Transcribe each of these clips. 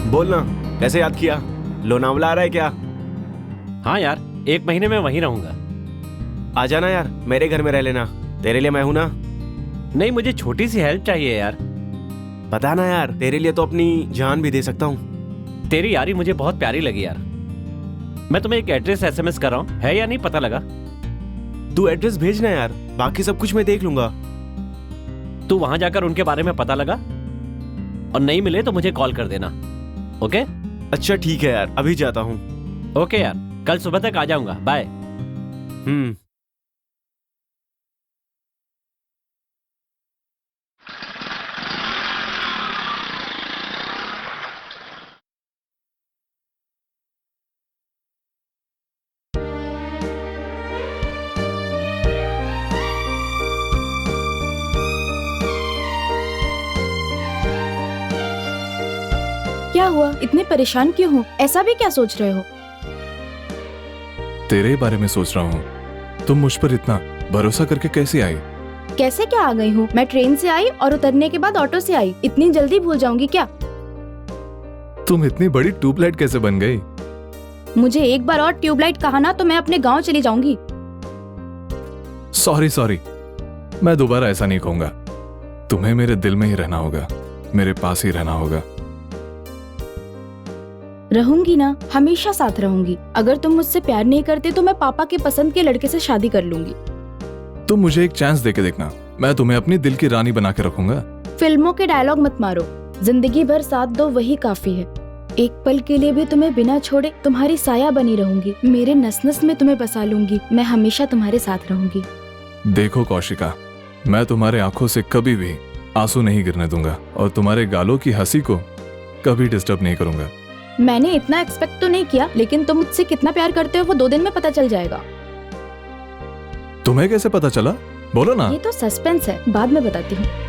बोल ना, कैसे याद किया? लोनावला आ रहा है क्या? हाँ यार, 1 महीने में वहीं रहूंगा। आ जाना यार, मेरे घर में रह लेना, तेरे लिए मैं हूं ना। नहीं, मुझे छोटी सी हेल्प चाहिए यार। पता ना यार, तेरे लिए तो अपनी जान भी दे सकता हूँ। तेरी यारी मुझे बहुत प्यारी लगी यार। मैं तुम्हें एक एड्रेस SMS कर रहा हूँ, है या नहीं पता लगा? तू एड्रेस भेजना यार, बाकी सब कुछ मैं देख लूंगा। तू वहां जाकर उनके बारे में पता लगा और नहीं मिले तो मुझे कॉल कर देना, ओके? अच्छा ठीक है यार, अभी जाता हूँ। ओके यार, कल सुबह तक आ जाऊंगा, बाय। क्या हुआ, इतने परेशान क्यों हो? ऐसा भी क्या सोच रहे हो? तेरे बारे में सोच रहा हूँ। तुम मुझ पर इतना भरोसा करके कैसे आई? कैसे क्या आ गई हूँ? मैं ट्रेन से आई और उतरने के बाद ऑटो से आई। इतनी जल्दी भूल जाऊंगी क्या? तुम इतनी बड़ी ट्यूबलाइट कैसे बन गई? मुझे एक बार और ट्यूबलाइट कहा ना तो मैं अपने गांव चली जाऊंगी। सॉरी, मैं दोबारा ऐसा नहीं कहूंगा। तुम्हें मेरे दिल में ही रहना होगा, मेरे पास ही रहना होगा। रहूंगी ना, हमेशा साथ रहूंगी। अगर तुम मुझसे प्यार नहीं करते तो मैं पापा के पसंद के लड़के से शादी कर लूंगी। तुम मुझे एक चांस देके देखना, मैं तुम्हें अपनी दिल की रानी बना के रखूंगा। फिल्मों के डायलॉग मत मारो, जिंदगी भर साथ दो वही काफी है। एक पल के लिए भी तुम्हें बिना छोड़े तुम्हारी साया बनी रहूंगी। मेरे नस नस में तुम्हें बसा लूंगी। मैं हमेशा तुम्हारे साथ रहूंगी। देखो कौशिका, मैं तुम्हारे आंखों से कभी भी आंसू नहीं गिरने दूंगा और तुम्हारे गालों की हंसी को कभी डिस्टर्ब नहीं करूंगा। मैंने इतना एक्सपेक्ट तो नहीं किया, लेकिन तुम मुझसे कितना प्यार करते हो वो 2 दिन में पता चल जाएगा। तुम्हें कैसे पता चला? बोलो ना। ये तो सस्पेंस है, बाद में बताती हूँ।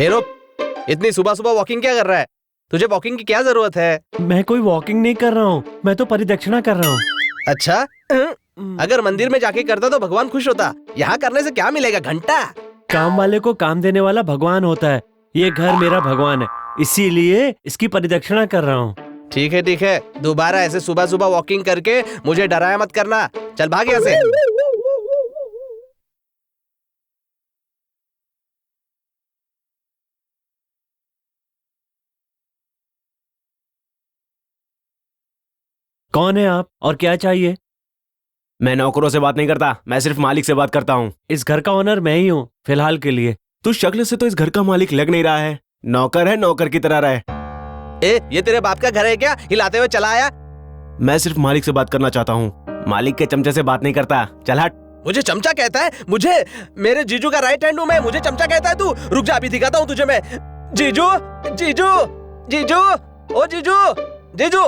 रुक, इतनी सुबह सुबह वॉकिंग क्या कर रहा है? तुझे वॉकिंग की क्या जरूरत है? मैं कोई वॉकिंग नहीं कर रहा हूँ, मैं तो परिदक्षिणा कर रहा हूँ। अच्छा, अगर मंदिर में जाके करता तो भगवान खुश होता। यहाँ करने से क्या मिलेगा? घंटा। काम वाले को काम देने वाला भगवान होता है। ये घर मेरा भगवान है, इसीलिए इसकी परिदक्षिणा कर रहा हूँ। ठीक है, दोबारा ऐसे सुबह सुबह वॉकिंग करके मुझे डराया मत करना। चल भाग यहाँ से। कौन है आप और क्या चाहिए? मैं नौकरों से बात नहीं करता, मैं सिर्फ मालिक से बात करता हूँ। इस घर का ओनर मैं ही हूँ फिलहाल के लिए। तू शक्ल से तो इस घर का मालिक लग नहीं रहा है। नौकर है, नौकर की तरह रहे। ये तेरे बाप का घर है क्या? हिलाते हुए चला आया। मैं सिर्फ मालिक से बात करना चाहता हूँ, मालिक के चमचे से बात नहीं करता। चल हट। मुझे चमचा कहता है? मुझे मेरे जीजू का राइट हैंड हूँ मैं, मुझे चमचा कहता है तू? रुक जा, अभी दिखाता हूँ तुझे मैं। जीजू जीजू जीजू, ओ जीजू जीजू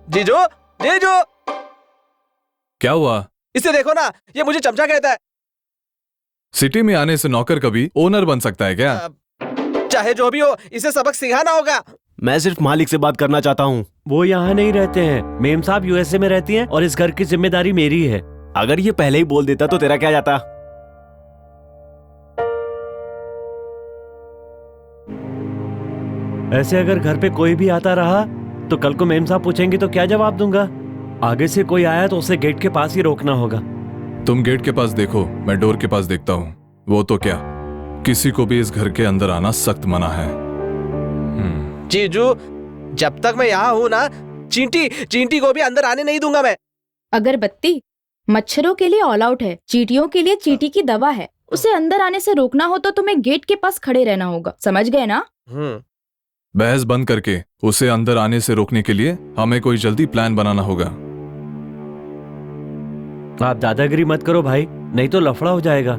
जीजू जीजू। क्या हुआ? इसे देखो ना, ये मुझे चमचा कहता है। सिटी में आने से नौकर कभी ओनर बन सकता है क्या? चाहे जो भी हो, इसे सबक सिखाना होगा। मैं सिर्फ मालिक से बात करना चाहता हूँ। वो यहाँ नहीं रहते हैं, मेम साहब USA में रहती हैं और इस घर की जिम्मेदारी मेरी है। अगर ये पहले ही बोल देता तो तेरा क्या जाता? ऐसे अगर घर पे कोई भी आता रहा तो कल को मेम साहब पूछेंगे तो क्या जवाब दूंगा? आगे से कोई आया तो उसे गेट के पास ही रोकना होगा। तुम गेट के पास देखो, मैं डोर के पास देखता हूँ। वो तो क्या, किसी को भी इस घर के अंदर आना सख्त मना है। जीजू, जब तक मैं यहाँ हूँ ना, चींटी को भी अंदर आने नहीं दूंगा मैं। अगरबत्ती मच्छरों के लिए ऑल आउट है, चींटियों के लिए चींटी की दवा है। उसे अंदर आने से रोकना हो तो तुम्हें गेट के पास खड़े रहना होगा, समझ गए ना? बहस बंद करके उसे अंदर आने से रोकने के लिए हमें कोई जल्दी प्लान बनाना होगा। आप दादागिरी मत करो भाई, नहीं तो लफड़ा हो जाएगा।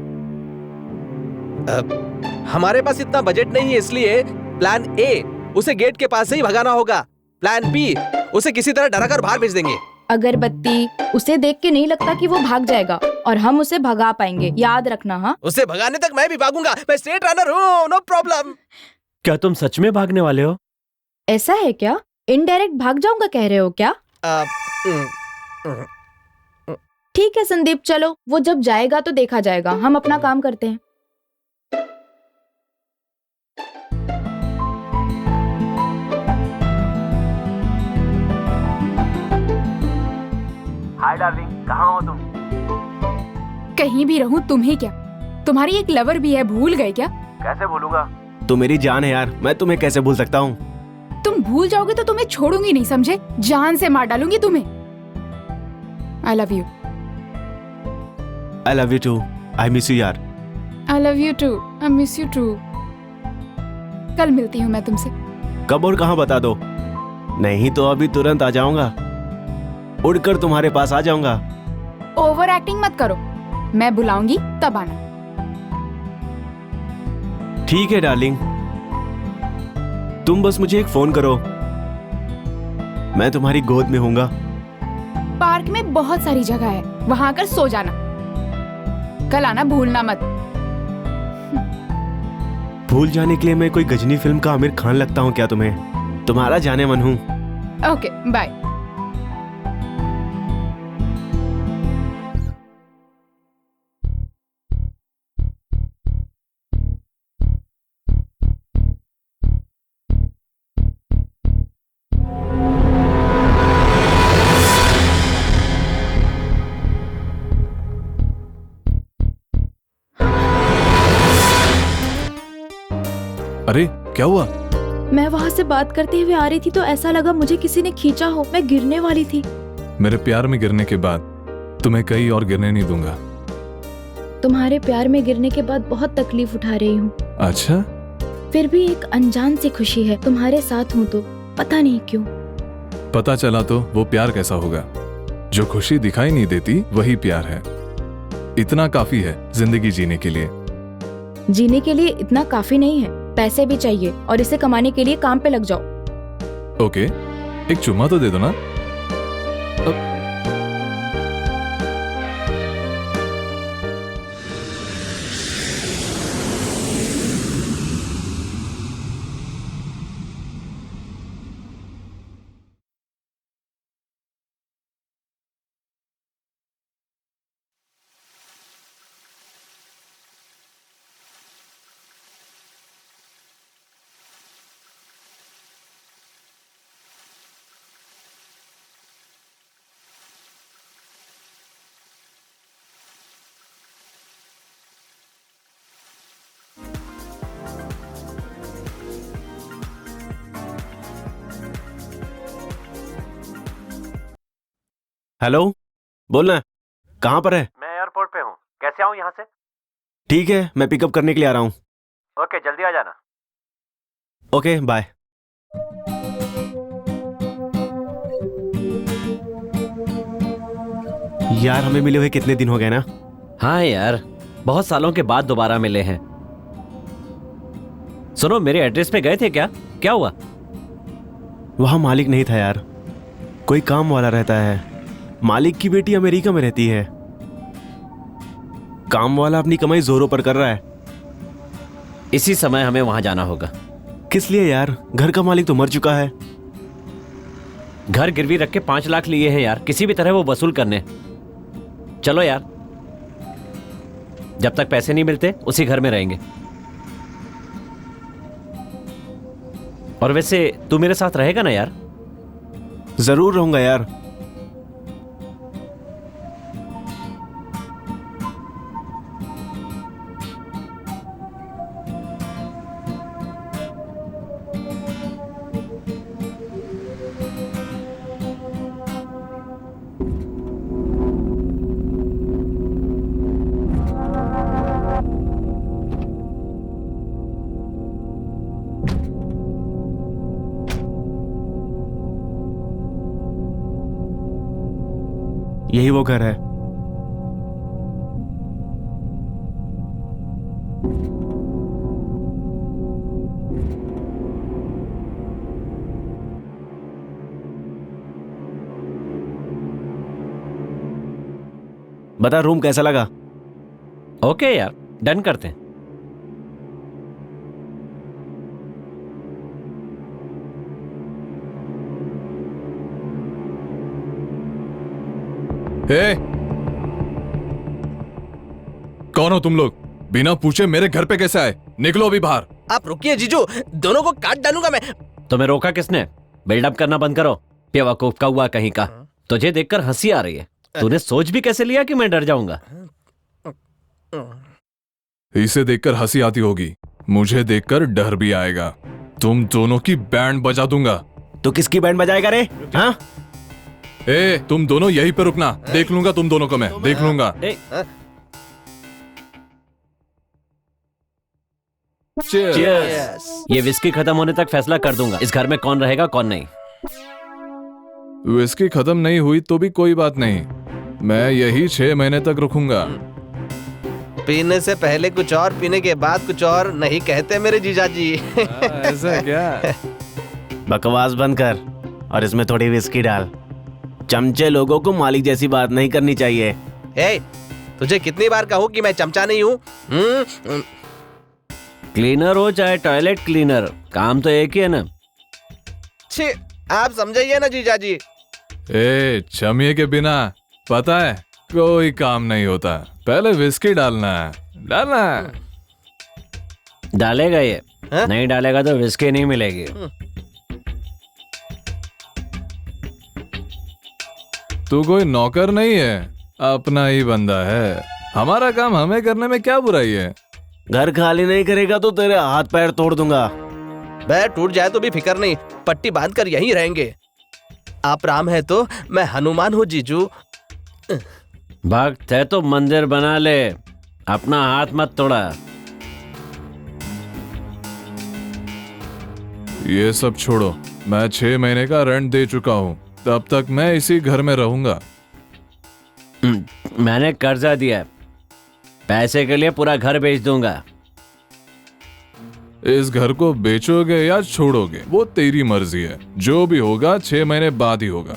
हमारे पास इतना बजट नहीं है, इसलिए प्लान A, उसे गेट के पास से ही भगाना होगा। प्लान B, उसे किसी तरह डरा कर बाहर भेज देंगे। अगरबत्ती, उसे देख के नहीं लगता कि वो भाग जाएगा और हम उसे भगा पाएंगे, याद रखना। हाँ, उसे भगाने तक मैं भी भागूंगा, मैं स्ट्रेट रनर हूँ, नो प्रॉब्लम। क्या तुम सच में भागने वाले हो? ऐसा है क्या? इनडायरेक्ट भाग जाऊंगा कह रहे हो क्या? ठीक है संदीप, चलो, वो जब जाएगा तो देखा जाएगा, हम अपना काम करते हैं। हाय डार्लिंग, कहाँ हो तुम? कहीं भी रहूं तुम्हें क्या, तुम्हारी एक लवर भी है, भूल गए क्या? कैसे भूलूंगा? तू मेरी जान है यार, मैं तुम्हें कैसे भूल सकता हूँ? तुम भूल जाओगे तो तुम्हें छोड़ूंगी नहीं, समझे? जान से मार डालूंगी तुम्हें। I love you. I love you too, I miss you यार। I love you too, I miss you too. कल मिलती हूँ मैं तुमसे। कब और कहाँ बता दो, नहीं तो अभी तुरंत आ जाऊंगा, उड़कर तुम्हारे पास आ जाऊंगा। ओवर एक्टिंग मत करो, मैं बुलाऊंगी तब आना। ठीक है डार्लिंग, तुम बस मुझे एक फोन करो, मैं तुम्हारी गोद में होऊंगा। पार्क में बहुत सारी जगह है, वहां आकर सो जाना। कल आना भूलना मत। भूल जाने के लिए मैं कोई गजनी फिल्म का आमिर खान लगता हूँ क्या तुम्हें? तुम्हारा जाने मन हूँ। Okay, bye. अरे क्या हुआ? मैं वहाँ से बात करते हुए आ रही थी तो ऐसा लगा मुझे किसी ने खींचा हो, मैं गिरने वाली थी। मेरे प्यार में गिरने के बाद तुम्हें कहीं और गिरने नहीं दूंगा। तुम्हारे प्यार में गिरने के बाद बहुत तकलीफ उठा रही हूँ। अच्छा, फिर भी एक अनजान सी खुशी है, तुम्हारे साथ हूँ तो, पता नहीं क्यों। पता चला तो वो प्यार कैसा होगा? जो खुशी दिखाई नहीं देती वही प्यार है। इतना काफी है जिंदगी जीने के लिए। जीने के लिए इतना काफी नहीं है, पैसे भी चाहिए और इसे कमाने के लिए काम पे लग जाओ। ओके, एक चुम्मा तो दे दो ना। हेलो, बोलना, कहाँ पर है? मैं एयरपोर्ट पे हूँ, कैसे आऊँ यहाँ से? ठीक है, मैं पिकअप करने के लिए आ रहा हूँ। ओके, जल्दी आ जाना। Okay, bye. यार हमें मिले हुए कितने दिन हो गए ना? हाँ यार, बहुत सालों के बाद दोबारा मिले हैं। सुनो, मेरे एड्रेस पे गए थे क्या? क्या हुआ? वहाँ मालिक नहीं था यार, कोई काम वाला रहता है। मालिक की बेटी अमेरिका में रहती है, काम वाला अपनी कमाई जोरों पर कर रहा है। इसी समय हमें वहां जाना होगा। किस लिए यार? घर का मालिक तो मर चुका है। घर गिरवी रख के 5 लाख लिए हैं यार, किसी भी तरह वो वसूल करने। चलो यार, जब तक पैसे नहीं मिलते उसी घर में रहेंगे। और वैसे तू मेरे साथ रहेगा ना यार? जरूर रहूंगा यार। यही वो घर है। बता रूम कैसा लगा? ओके यार, डन करते हैं। हे, कौन हो तुम लोग? बिना पूछे मेरे घर पे कैसे आए? निकलो अभी बाहर। आप रुकिए जीजू, दोनों को काट डालूंगा मैं। तुम्हें रोका किसने? बिल्डअप करना बंद करो। बेवकूफ का हुआ कहीं का। तुझे देखकर हंसी आ रही है। तूने सोच भी कैसे लिया कि मैं डर जाऊंगा? इसे देखकर हंसी आती होगी, मुझे देखकर डर भी आएगा। तुम दोनों की बैंड बजा दूंगा। तो किसकी बैंड बजाएगा रे? हाँ? ए, तुम दोनों यहीं पे रुकना। देख लूंगा तुम दोनों को, मैं देख लूंगा। Cheers। ये विस्की खत्म होने तक फैसला कर दूंगा इस घर में कौन रहेगा कौन नहीं। विस्की खत्म नहीं हुई तो भी कोई बात नहीं, मैं यही 6 महीने तक रुकूंगा। पीने से पहले कुछ और, पीने के बाद कुछ और नहीं कहते मेरे जीजाजी। ऐसा क्या? बकवास बंद कर और इसमें थोड़ी विस्की डाल। चमचे लोगों को मालिक जैसी बात नहीं करनी चाहिए। ए, तुझे कितनी बार कहूँ कि मैं चमचा नहीं हूँ? क्लीनर हो चाहे टॉयलेट क्लीनर, काम तो एक ही है ना। छी, आप समझाइए ना जीजाजी। ए, चमिए के बिना पता है कोई काम नहीं होता। पहले विस्की डालना है, डालना है। डालेगा ये? हाँ? नहीं डालेगा तो विस्की नहीं मिलेगी। तू कोई नौकर नहीं है, अपना ही बंदा है। हमारा काम हमें करने में क्या बुराई है? घर खाली नहीं करेगा तो तेरे हाथ पैर तोड़ दूंगा। पैर टूट जाए तो भी फिक्र नहीं, पट्टी बांध कर यहीं रहेंगे। आप राम है तो मैं हनुमान हूँ जीजू। भक्त है तो मंदिर बना ले, अपना हाथ मत तोड़ा। ये सब छोड़ो, मैं 6 महीने का रेंट दे चुका हूँ, तब तक मैं इसी घर में रहूंगा। मैंने कर्जा दिया है, पैसे के लिए पूरा घर बेच दूंगा। इस घर को बेचोगे या छोड़ोगे वो तेरी मर्जी है। जो भी होगा 6 महीने बाद ही होगा।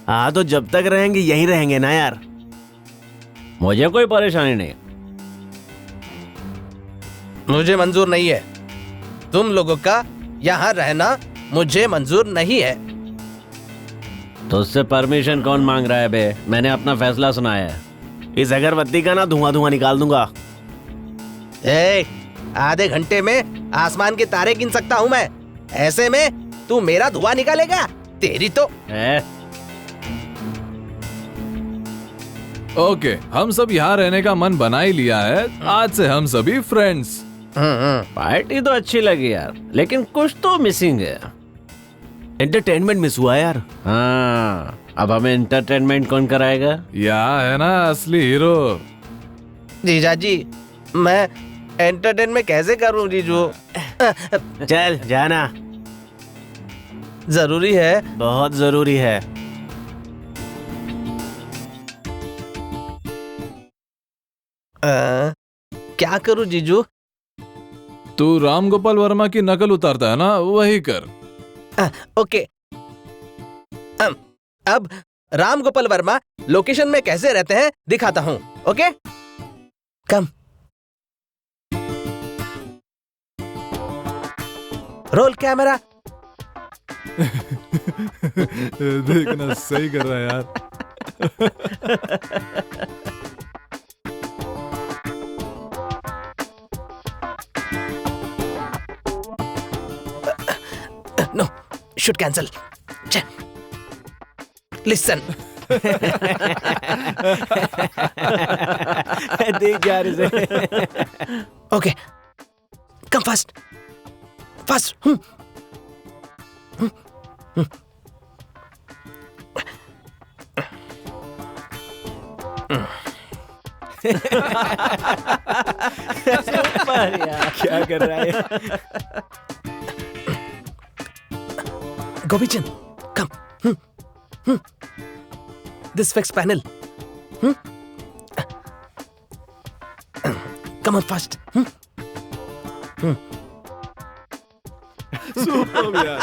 हाँ तो जब तक रहेंगे यहीं रहेंगे ना यार। मुझे कोई परेशानी नहीं। मुझे मंजूर नहीं है, तुम लोगों का यहाँ रहना मुझे मंजूर नहीं है। तो उससे परमिशन कौन मांग रहा है बे? मैंने अपना फैसला सुनाया है। इस अगरबत्ती का ना धुआं धुआं निकाल दूंगा। ए, आधे घंटे में आसमान के तारे गिन सकता हूँ मैं, ऐसे में तू मेरा धुआं निकालेगा? तेरी तो ओके, हम सब यहाँ रहने का मन बना ही लिया है। आज से हम सभी फ्रेंड्स। पार्टी तो अच्छी लगी यार, लेकिन कुछ तो मिसिंग है। एंटरटेनमेंट मिस हुआ यार। हाँ, अब हमें एंटरटेनमेंट कौन कराएगा? यहाँ है ना असली हीरो। जीजाजी, मैं एंटरटेनमेंट कैसे करूं जीजू? चल जाना, जरूरी है। बहुत जरूरी है। क्या करूं जीजू? तू राम गोपाल वर्मा की नकल उतारता है ना, वही कर। ओके। अब राम गोपाल वर्मा लोकेशन में कैसे रहते हैं दिखाता हूं। Okay, come. Roll camera. देखना, सही कर रहा है यार। No, shoot cancel. लिसन। देख यार इसे। Okay, come fast fast. Super यार, क्या कर रहा है? Gopichand, come. This fixed panel. Come on fast. Super यार।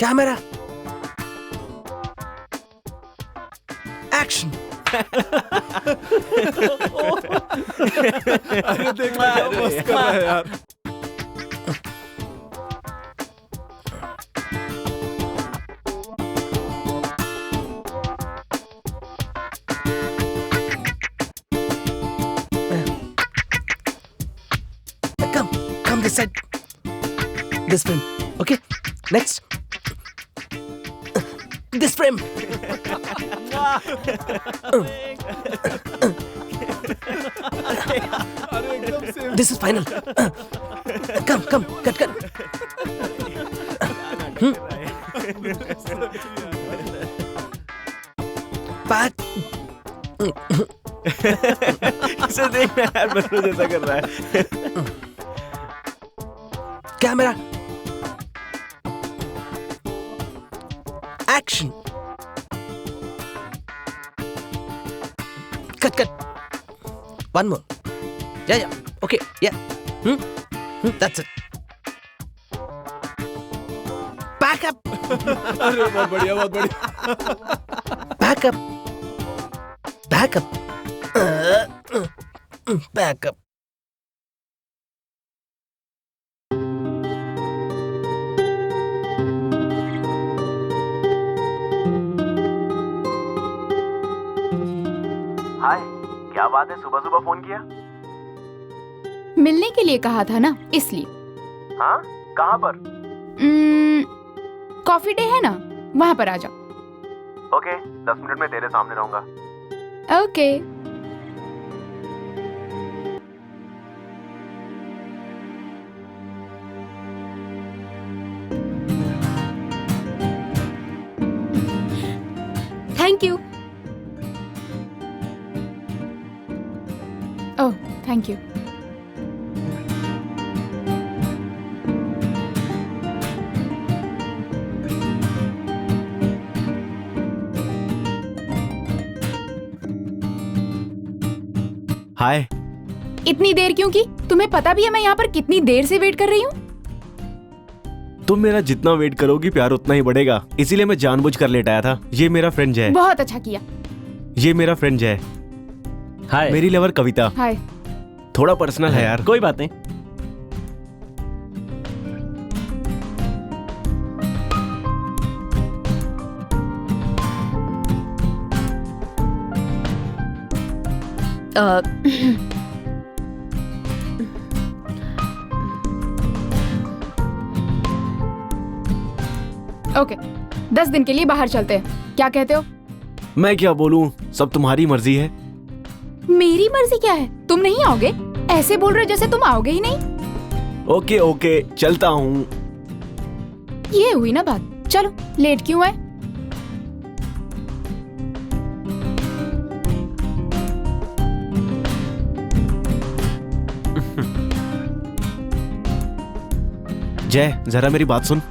Camera action. अरे देख क्या मस्त कर रहा है यार। Come this side. This frame. Okay. Next. This frame. This is final. Come. Cut. Back. इसे देख यार, बच्चों जैसा कर रहा है। Camera. Action. Cut. One more. Yeah. Okay. Yeah. That's it. Back up. अरे बहुत बढ़िया, बहुत बढ़िया। Back up. Back up. हाय, क्या बात है, सुबह सुबह फोन किया? मिलने के लिए कहा था ना, इसलिए। हाँ, कहाँ पर? कॉफी डे है ना, वहाँ पर आ जाओ। ओके, 10 मिनट में तेरे सामने रहूंगा। Okay. Thank you. Oh, thank you. Hi. इतनी देर क्यों की? तुम्हें पता भी है मैं यहाँ पर कितनी देर से वेट कर रही हूँ? तुम मेरा जितना वेट करोगी प्यार उतना ही बढ़ेगा, इसीलिए मैं जानबूझ कर लेट आया था। ये मेरा फ्रेंड जय। बहुत अच्छा किया। ये मेरा फ्रेंड जय। हाय। मेरी लवर कविता। हाय। थोड़ा पर्सनल है यार। कोई बात नहीं। ओके, 10 दिन के लिए बाहर चलते हैं, क्या कहते हो? मैं क्या बोलूं, सब तुम्हारी मर्जी है। मेरी मर्जी क्या है? तुम नहीं आओगे? ऐसे बोल रहे हो जैसे तुम आओगे ही नहीं। ओके, चलता हूँ। ये हुई ना बात। चलो, लेट क्यों आए? जय, जरा मेरी बात सुन।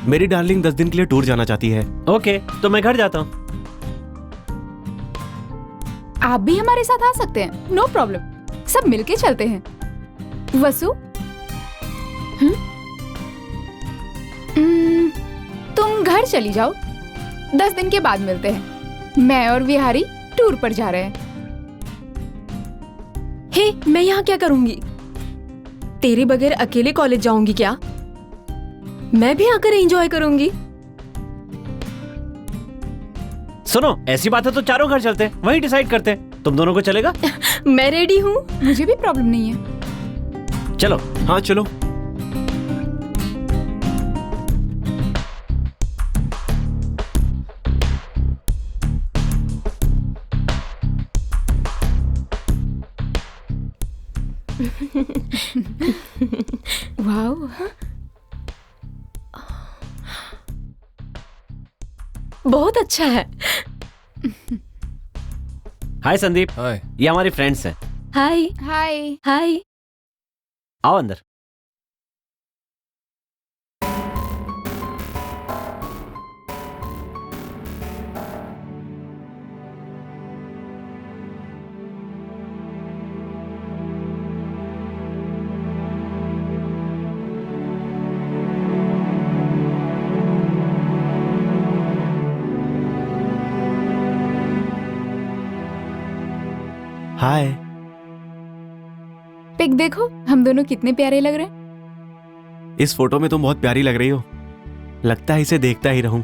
मेरी डार्लिंग 10 दिन के लिए टूर जाना चाहती है। ओके, तो मैं घर जाता हूँ। आप भी हमारे साथ आ सकते हैं, नो प्रॉब्लम। सब मिलके चलते हैं। वसु, तुम घर चली जाओ, 10 दिन के बाद मिलते हैं। मैं और विहारी टूर पर जा रहे हैं। हे, मैं यहाँ क्या करूंगी? तेरे बगैर अकेले कॉलेज जाऊंगी क्या? मैं भी आकर एंजॉय करूंगी। सुनो, ऐसी बात है तो चारों घर चलते हैं, वहीं डिसाइड करते हैं। तुम दोनों को चलेगा? मैं रेडी हूँ। मुझे भी प्रॉब्लम नहीं है। चलो। हाँ चलो। वाओ, बहुत अच्छा है। हाय संदीप। हाय। ये हमारी फ्रेंड्स हैं। हाय हाय। हाय। आओ अंदर। हाय। पिक देखो, हम दोनों कितने प्यारे लग रहे हैं। इस फोटो में तुम बहुत प्यारी लग रही हो। लगता है इसे देखता ही रहूं।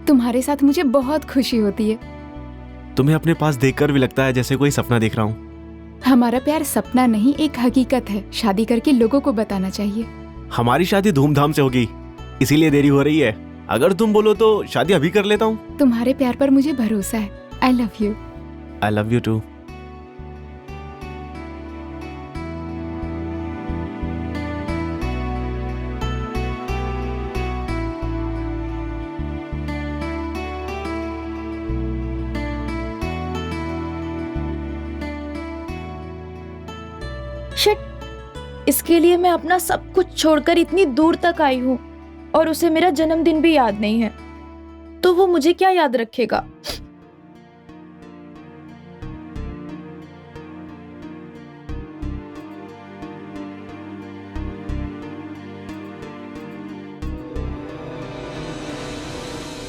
तुम्हारे साथ मुझे बहुत खुशी होती है। तुम्हें अपने पास देखकर भी लगता है जैसे कोई सपना देख रहा हूं। हमारा प्यार सपना नहीं, एक हकीकत है। शादी करके लोगों को बताना चाहिए। हमारी शादी धूमधाम से होगी, इसीलिए देरी हो रही है। अगर तुम बोलो तो शादी अभी कर लेता हूँ। तुम्हारे प्यार पर मुझे भरोसा है। I love you. I love you too. Shit, इसके लिए मैं अपना सब कुछ छोड़कर इतनी दूर तक आई हूँ और उसे मेरा जन्मदिन भी याद नहीं है, तो वो मुझे क्या याद रखेगा।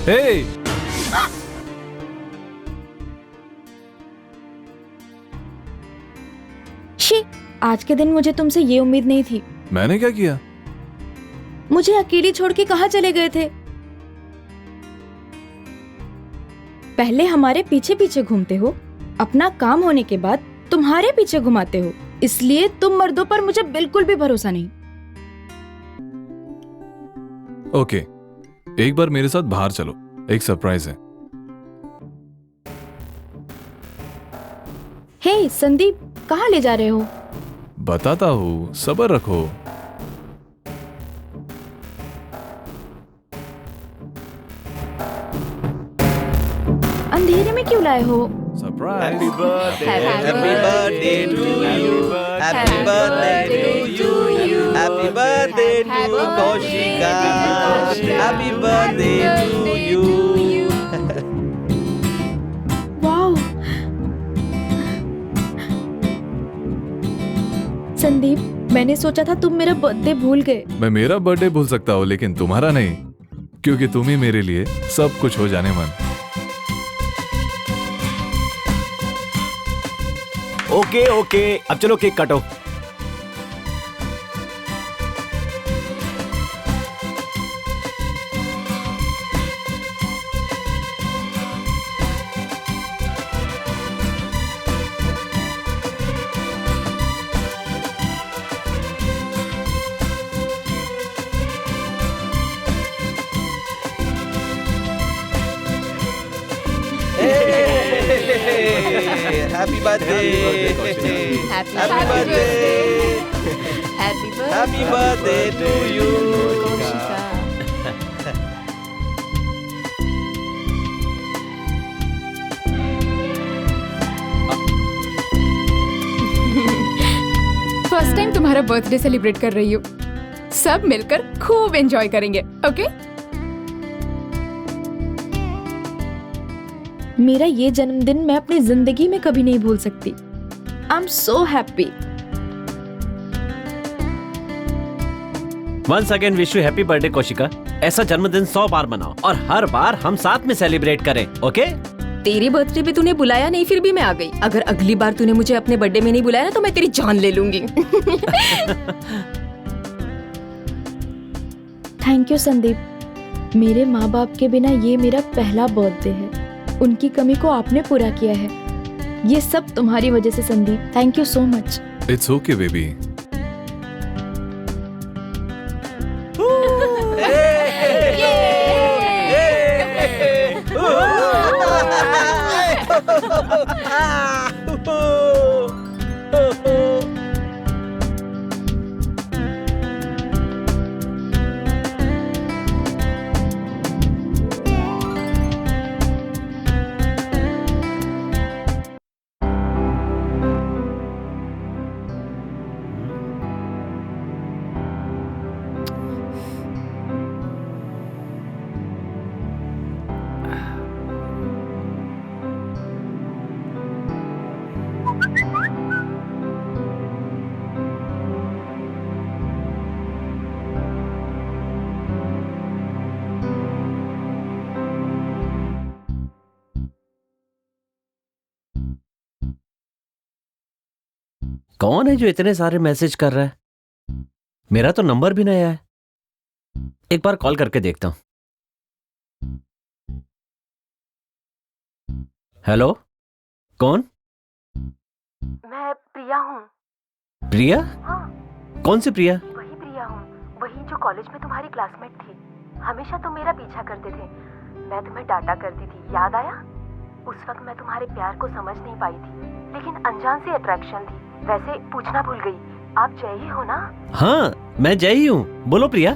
हे, शी, आज के दिन मुझे तुमसे ये उम्मीद नहीं थी। मैंने क्या किया? मुझे अकेली छोड़ के कहाँ चले गए थे? पहले हमारे पीछे पीछे घूमते हो, अपना काम होने के बाद तुम्हारे पीछे घुमाते हो, इसलिए तुम मर्दों पर मुझे बिल्कुल भी भरोसा नहीं। ओके, एक बार मेरे साथ बाहर चलो, एक सरप्राइज है। हे संदीप, कहाँ ले जा रहे हो? बताता हूँ, सब्र रखो। अंधेरे में क्यों लाए हो? Surprise. Happy birthday to you. Happy birthday to you. Happy birthday to Kaushika. Happy birthday to you. Wow, Sandeep, मैंने सोचा था तुम मेरा बर्थडे भूल गए। मैं मेरा बर्थडे भूल सकता हूँ, लेकिन तुम्हारा नहीं, क्योंकि तुम ही मेरे लिए सब कुछ हो जाने मन। ओके ओके, अब चलो केक काटो। Happy birthday. Happy Happy birthday. Happy birthday to you. First time तुम्हारा बर्थडे सेलिब्रेट कर रही हूँ। सब मिलकर खूब एंजॉय करेंगे, ओके? मेरा ये जन्मदिन मैं अपनी जिंदगी में कभी नहीं भूल सकती। I am so happy. Once again wish you happy birthday Kaushika. ऐसा जन्मदिन 100 बार मनाओ और हर बार हम साथ में सेलिब्रेट करें, ओके? तेरी बर्थडे पे तूने बुलाया नहीं, फिर भी मैं आ गई। अगर अगली बार तूने मुझे अपने बर्थडे में नहीं बुलाया ना, तो मैं तेरी जान ले लूंगी। Thank you Sandeep. मेरे माँ बाप के बिना ये मेरा पहला बर्थडे है। उनकी कमी को आपने पूरा किया है। ये सब तुम्हारी वजह से Sandeep. Thank you so much. It's okay baby. कौन है जो इतने सारे मैसेज कर रहा है? मेरा तो नंबर भी नया है। एक बार कॉल करके देखता हूं। हेलो, कौन? मैं प्रिया हूँ। प्रिया? हाँ, कौन सी प्रिया? वही प्रिया हूँ, वही जो कॉलेज में तुम्हारी क्लासमेट थी। हमेशा तुम मेरा पीछा करते थे, मैं तुम्हें डांटा करती थी, याद आया? उस वक्त मैं तुम्हारे प्यार को समझ नहीं पाई थी, लेकिन अनजान सी अट्रैक्शन थी। वैसे पूछना भूल गई, आप जय ही हो ना? हाँ, मैं जय ही हूँ। बोलो प्रिया।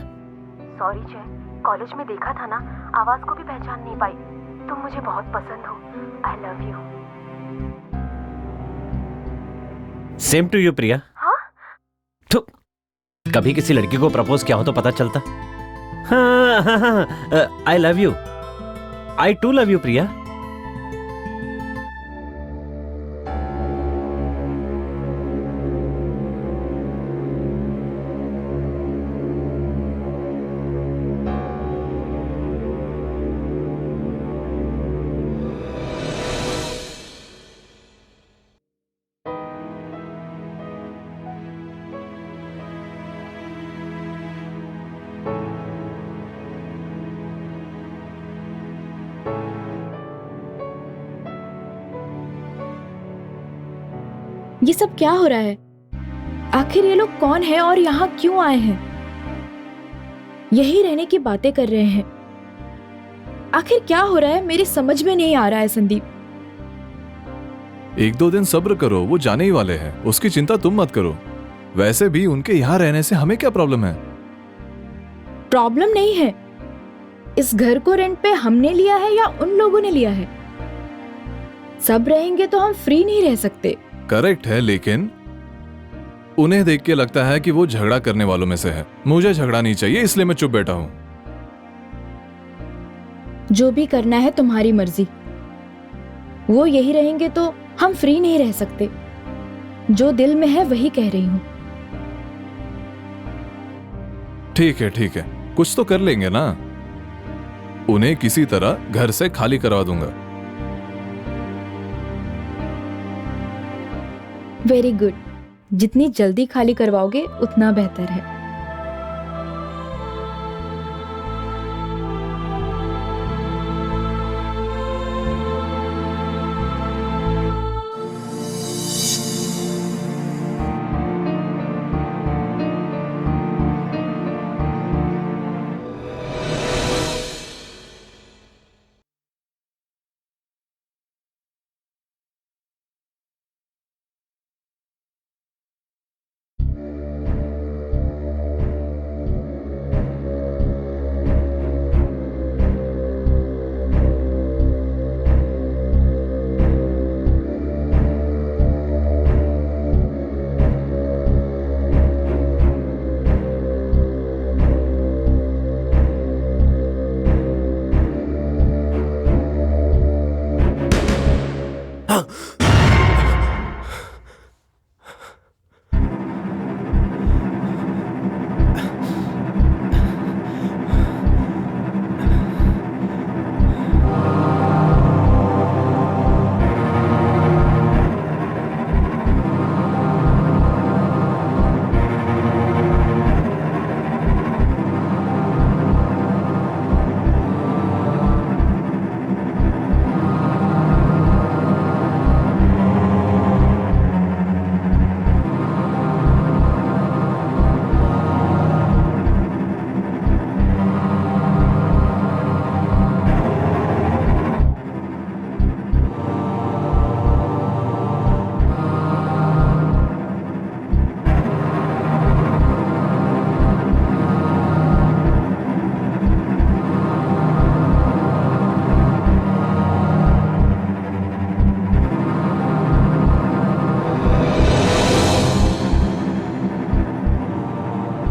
सॉरी जय, कॉलेज में देखा था ना, आवाज को भी पहचान नहीं पाई। तुम मुझे बहुत पसंद हो। I love you. Same to you Priya. हाँ? तो कभी किसी लड़की को प्रपोज किया हो तो पता चलता। हाँ हाँ हाँ, I love you. I too love you Priya. ये सब क्या हो रहा है? आखिर ये लोग कौन है और यहाँ क्यों आए हैं? यही रहने की बातें कर रहे हैं। आखिर क्या हो रहा है, मेरी समझ में नहीं आ रहा है संदीप। 1-2 दिन सब्र करो, वो जाने ही वाले हैं, उसकी चिंता तुम मत करो। वैसे भी उनके यहाँ रहने से हमें क्या प्रॉब्लम है? प्रॉब्लम नहीं है। इस घर को रेंट पे हमने लिया है या उन लोगों ने लिया है? सब रहेंगे तो हम फ्री नहीं रह सकते। करेक्ट है, लेकिन उन्हें देख के लगता है कि वो झगड़ा करने वालों में से है। मुझे झगड़ा नहीं चाहिए, इसलिए मैं चुप बैठा हूं। जो भी करना है तुम्हारी मर्जी। वो यही रहेंगे तो हम फ्री नहीं रह सकते। जो दिल में है वही कह रही हूँ। ठीक है, कुछ तो कर लेंगे ना। उन्हें किसी तरह घर से खाली करवा दूंगा। Very good. जितनी जल्दी खाली करवाओगे उतना बेहतर है।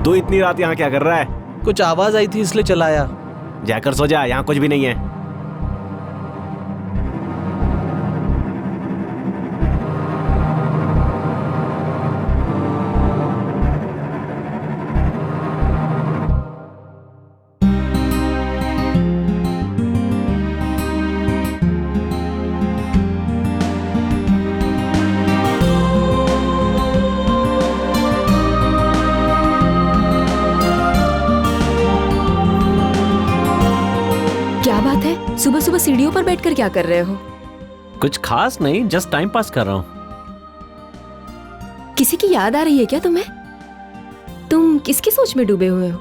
तू इतनी रात यहाँ क्या कर रहा है? कुछ आवाज आई थी इसलिए चलाया। जाकर सो जा, यहाँ कुछ भी नहीं है। सुबह सुबह सीढ़ियों पर बैठकर क्या कर रहे हो? कुछ खास नहीं, जस्ट टाइम पास कर रहा हूँ। किसी की याद आ रही है क्या तुम्हें? तुम किसकी सोच में डूबे हुए हो?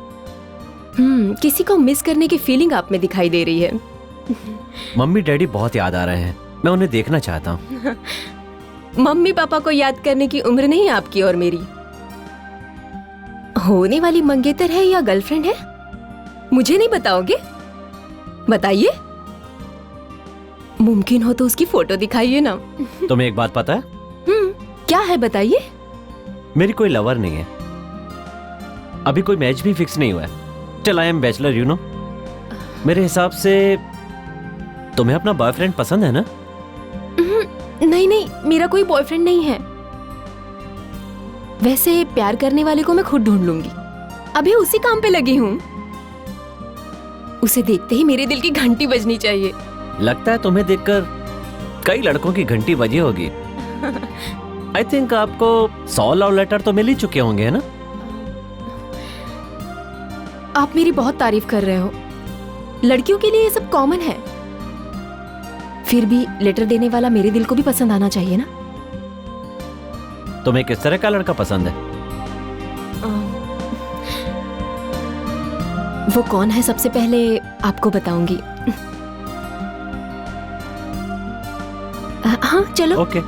किसी को मिस करने की फीलिंग आप में दिखाई दे रही है। मम्मी डैडी बहुत याद आ रहे हैं, मैं उन्हें देखना चाहता हूँ। मम्मी पापा को याद करने की उम्र नहीं आपकी और मेरी। होने वाली मंगेतर है या गर्लफ्रेंड है? मुझे नहीं बताओगे? बताइए। मुमकिन हो तो उसकी फोटो दिखाइए ना। तुम्हें एक बात पता है? क्या है बताइए। मेरी कोई लवर नहीं है, अभी कोई मैच भी फिक्स नहीं हुआ है। Till I am bachelor, you know. मेरे हिसाब से तुम्हें अपना बॉयफ्रेंड पसंद है ना? नहीं नहीं, मेरा कोई बॉयफ्रेंड नहीं है। वैसे प्यार करने वाले को मैं खुद ढूंढ लूंगी, अभी उसी काम पे लगी हूँ। उसे देखते ही मेरे दिल की घंटी बजनी चाहिए। लगता है तुम्हें देखकर कई लड़कों की घंटी बजी होगी। आई थिंक आपको 100 लव लेटर तो मिल ही चुके होंगे, है ना? आप मेरी बहुत तारीफ कर रहे हो। लड़कियों के लिए ये सब कॉमन है। फिर भी लेटर देने वाला मेरे दिल को भी पसंद आना चाहिए ना। तुम्हें किस तरह का लड़का पसंद है? वो कौन है सबसे पहले आपको बताऊंगी। हाँ चलो। ओके।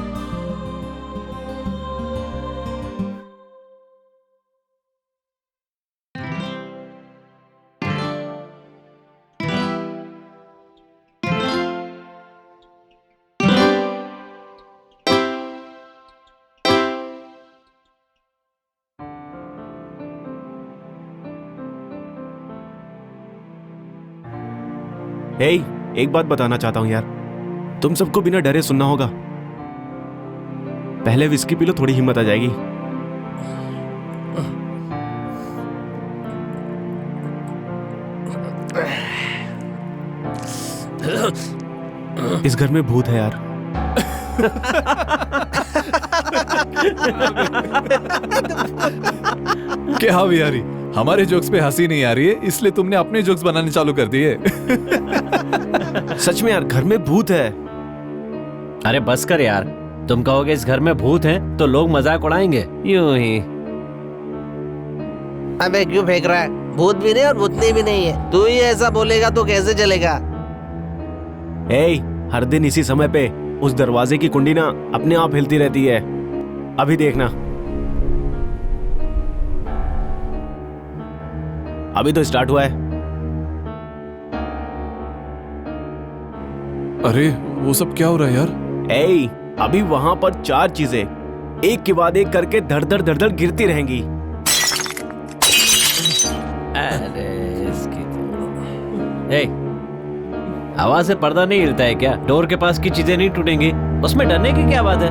हे, एक बात बताना चाहता हूँ यार, तुम सबको बिना डरे सुनना होगा। पहले विस्की पी लो, थोड़ी हिम्मत आ जाएगी। इस घर में भूत है यार। क्या बिहारी, हमारे जोक्स पे हंसी नहीं आ रही है, इसलिए तुमने अपने जोक्स बनाने चालू कर दिए। सच में यार, घर में भूत है। अरे बस कर यार, तुम कहोगे इस घर में भूत है तो लोग मजाक उड़ाएंगे यूं ही। अबे क्यों फेंक रहा है? भूत भी नहीं और भूतनी भी नहीं है। तू ही ऐसा बोलेगा तो कैसे चलेगा? हर दिन इसी समय पे उस दरवाजे की कुंडी ना अपने आप हिलती रहती है। अभी देखना, अभी तो स्टार्ट हुआ है। अरे वो सब क्या हो रहा है यार? अभी वहां पर 4 चीजें एक के बाद एक करके धड़ धड़ गिरती रहेंगी। अरे इसकी आवाज से पर्दा नहीं हिलता है क्या? डोर के पास की चीजें नहीं टूटेंगी, उसमें डरने की क्या बात है?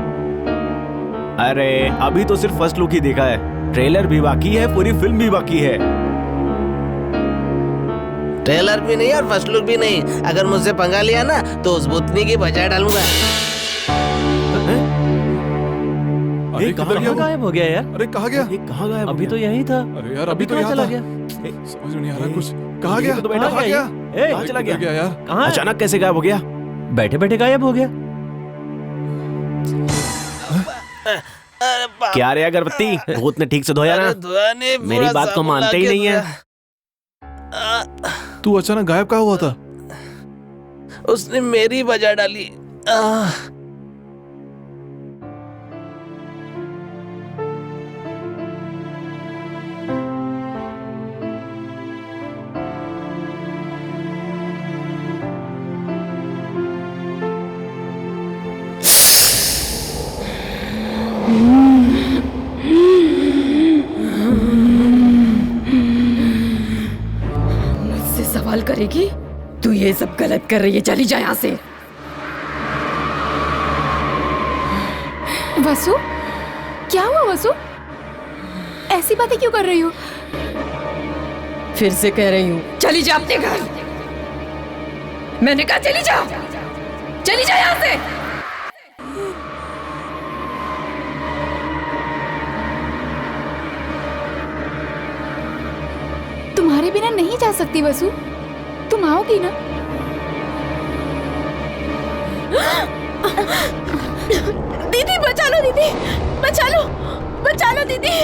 अरे अभी तो सिर्फ फर्स्ट लुक ही देखा है, ट्रेलर भी बाकी है, पूरी फिल्म भी बाकी है। ट्रेलर भी नहीं और फर्स्ट लुक भी नहीं। अगर मुझसे पंगा लिया ना तो उस भूतनी की बजाय डालूंगा। अरे कहाँ गायब हो गया यार? अरे कहाँ गया? कहाँ गया? अभी तो यहीं था। अरे यार अभी तो कहाँ यहाँ चला था। गया? समझ में नहीं आ रहा कुछ। कहाँ गया? तो बैठा कहाँ गया? गया? कहाँ चला किधर गया यार? कहाँ है? अचानक कैसे गायब हो गया? बैठे बैठे गायब हो गया। क्या रे अगरबत्ती, भूत ने ठीक से धोया ना? धुआ नहीं, मेरी पूरा बात को साबुन मानते ही लाके नहीं है। धोया। तू अचानक गायब कहाँ हुआ था? उसने मेरी बजा डाली। मुझसे सवाल करेगी? तू ये सब गलत कर रही है, चली जा यहाँ से। वसु, क्या हुआ वसु? ऐसी बातें क्यों कर रही हो? फिर से कह रही हूँ, चली जा अपने घर। मैंने कहा चली जा, चली जा यहाँ से। तुम्हारे बिना नहीं जा सकती वसु, तुम आओगी ना? दीदी बचा लो, दीदी बचा लो, बचा लो दीदी।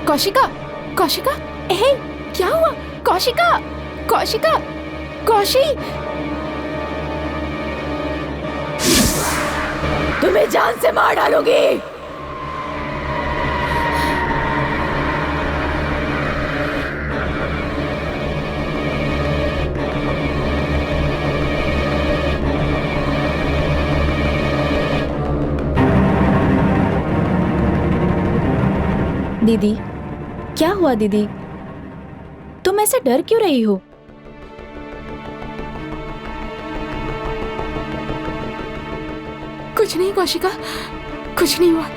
कौशिका, कौशिका, हे, क्या हुआ? कौशिका, कौशिका, कौशी, तुम्हें जान से मार डालूंगी। दीदी, क्या हुआ दीदी? तुम ऐसे डर क्यों रही हो? कुछ नहीं कौशिका, कुछ नहीं हुआ।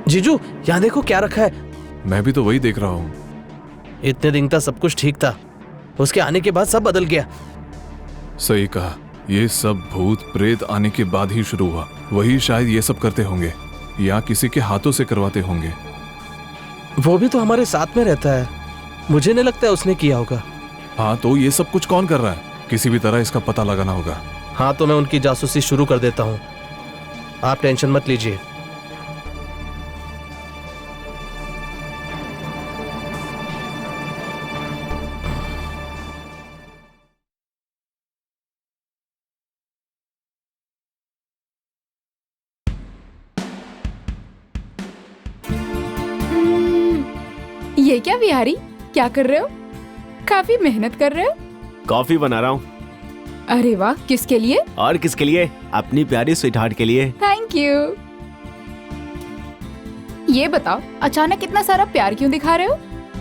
जीजू, यहाँ देखो क्या रखा है। मैं भी तो वही देख रहा हूँ। इतने दिन तक सब कुछ ठीक था, उसके आने के बाद सब बदल गया। सही कहा, ये सब भूत प्रेत आने के बाद ही शुरू हुआ। वही शायद ये सब करते होंगे या किसी के हाथों से करवाते होंगे। वो भी तो हमारे साथ में रहता है, मुझे नहीं लगता है उसने किया होगा। हाँ, तो ये सब कुछ कौन कर रहा है? किसी भी तरह इसका पता लगाना होगा। हाँ, तो मैं उनकी जासूसी शुरू कर देता हूँ, आप टेंशन मत लीजिए। ये क्या बिहारी, क्या कर रहे हो? काफी मेहनत कर रहे हो। कॉफी बना रहा हूँ। अरे वाह, किसके लिए? और किसके लिए? अपनी प्यारी स्वीटहार्ट के लिए। Thank you. ये बताओ, अचानक इतना सारा प्यार क्यों दिखा रहे हो?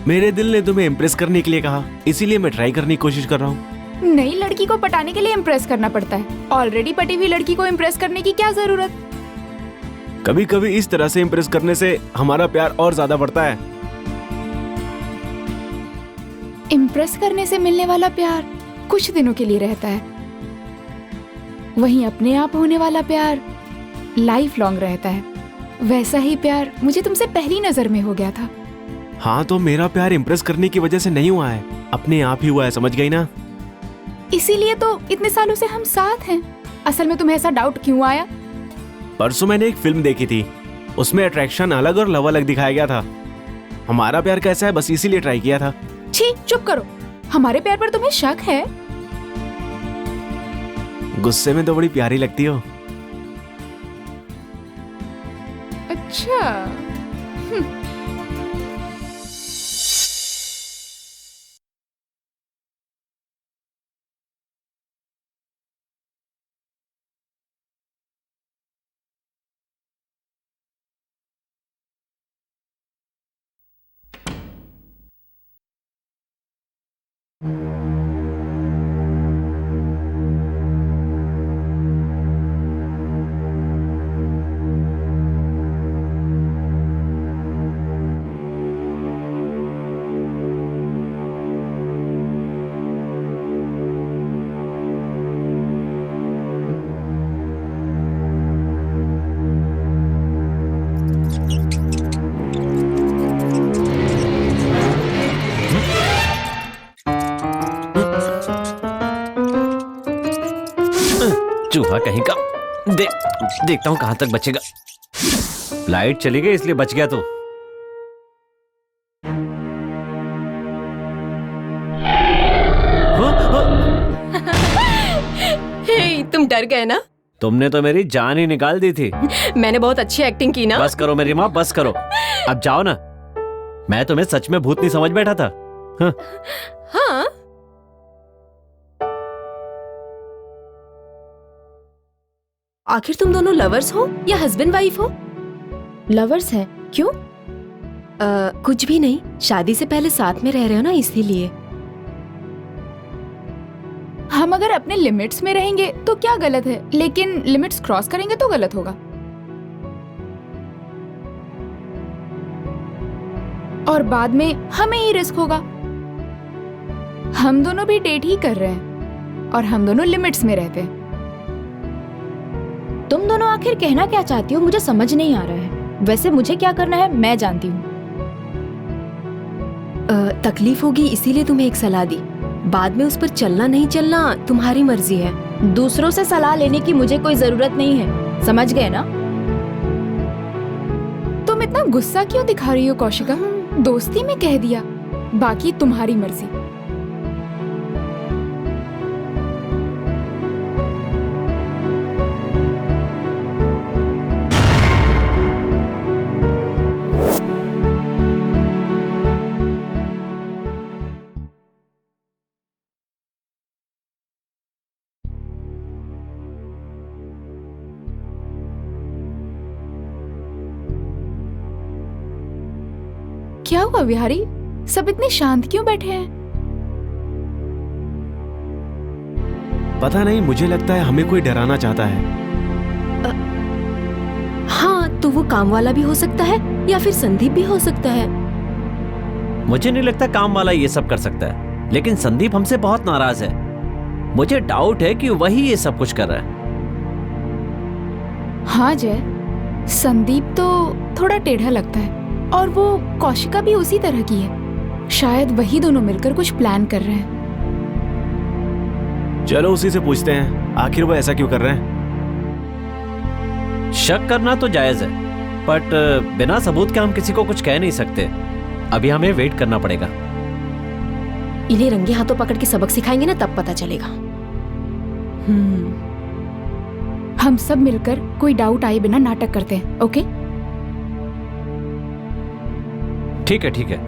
मेरे दिल ने तुम्हें इम्प्रेस करने के लिए कहा, इसीलिए मैं ट्राई करने की कोशिश कर रहा हूँ। नई लड़की को पटाने के लिए इम्प्रेस करना पड़ता है, ऑलरेडी पटी हुई लड़की को इम्प्रेस करने की क्या जरूरत? कभी कभी इस तरह से इम्प्रेस करने से हमारा प्यार और ज्यादा बढ़ता है। इम्प्रेस करने से मिलने वाला प्यार कुछ दिनों के लिए रहता है, वहीं अपने आप होने वाला प्यार लाइफ लॉन्ग रहता है। वैसा ही प्यार मुझे तुमसे पहली नजर में हो गया था। हाँ, तो मेरा प्यार इम्प्रेस करने की वजह से नहीं हुआ है, अपने आप ही हुआ है, समझ गई ना? इसीलिए तो इतने सालों से हम साथ हैं। असल में तुम्हें ऐसा डाउट क्यों आया? परसों मैंने एक फिल्म देखी थी, उसमें अट्रैक्शन अलग और लव अलग दिखाया गया था। हमारा प्यार कैसा है बस इसीलिए ट्राई किया था। छी, चुप करो। हमारे प्यार पर तुम्हें शक है? गुस्से में तो बड़ी प्यारी लगती हो। अच्छा। चूहा कहीं का। देखता हूँ कहां तक बचेगा। लाइट चली गई इसलिए बच गया तू। हे, तुम डर गए ना? तुमने तो मेरी जान ही निकाल दी थी। मैंने बहुत अच्छी एक्टिंग की ना। बस करो मेरी माँ, बस करो। अब जाओ ना। मैं तुम्हें सच में भूत नहीं समझ बैठा था। हाँ। आखिर तुम दोनों लवर्स हो या हस्बैंड वाइफ हो? लवर्स है, क्यों? कुछ भी नहीं, शादी से पहले साथ में रह रहे हो ना, इसीलिए। हम अगर अपने लिमिट्स में रहेंगे तो क्या गलत है, लेकिन लिमिट्स क्रॉस करेंगे तो गलत होगा। और बाद में हमें ही रिस्क होगा। हम दोनों भी डेट ही कर रहे हैं और हम दोनों लिमिट्स में रहते हैं। तुम दोनों आखिर कहना क्या चाहती हो, मुझे समझ नहीं आ रहा है। वैसे मुझे क्या करना है मैं जानती हूँ। तकलीफ होगी इसीलिए तुम्हें एक सलाह दी। बाद में उस पर चलना नहीं चलना तुम्हारी मर्जी है। दूसरों से सलाह लेने की मुझे कोई जरूरत नहीं है, समझ गए ना? तुम इतना गुस्सा क्यों दिखा रही हो कौशिका? दोस्ती में कह दिया, बाकी तुम्हारी मर्जी। क्या हुआ विहारी? सब इतने शांत क्यों बैठे हैं? पता नहीं, मुझे लगता है हमें कोई डराना चाहता है। हाँ, तो वो काम वाला भी हो सकता है या फिर संदीप भी हो सकता है। मुझे नहीं लगता काम वाला ये सब कर सकता है, लेकिन संदीप हमसे बहुत नाराज है। मुझे डाउट है कि वही ये सब कुछ कर रहा है। हाँ जय, संदीप तो थोड़ा टेढ़ा लगता है और वो कौशिका भी उसी तरह की है। शायद वही दोनों मिलकर कुछ प्लान कर रहे हैं। चलो उसी से पूछते हैं, आखिर वो ऐसा क्यों कर रहे हैं। शक करना तो जायज है, बट बिना सबूत के हम किसी को कुछ कह नहीं सकते। अभी हमें वेट करना पड़ेगा। इन्हें रंगे हाथों पकड़ के सबक सिखाएंगे ना, तब पता चलेगा। हम सब मिलकर कोई डाउट आए बिना नाटक करते हैं, ओके? ठीक है, ठीक है।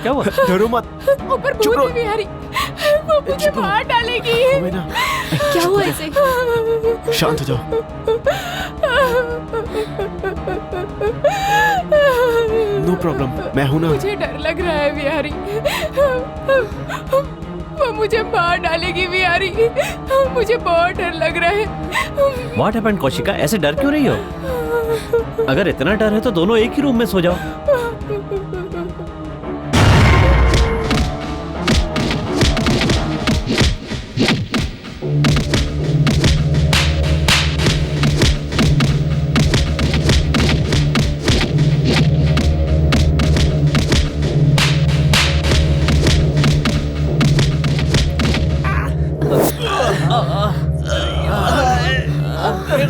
क्या हुआ? डरो मत। ऊपर भूत है बिहारी, वो मुझे मार डालेगी। क्या हुआ ऐसे? शांत हो जाओ। नो प्रॉब्लम, मैं हूं ना। मुझे डर लग रहा है बिहारी, वो मुझे मार डालेगी बिहारी, मुझे बहुत डर लग रहा है। What happened Kaushika? ऐसे डर क्यों रही हो? अगर इतना डर है तो दोनों एक ही रूम में सो जाओ।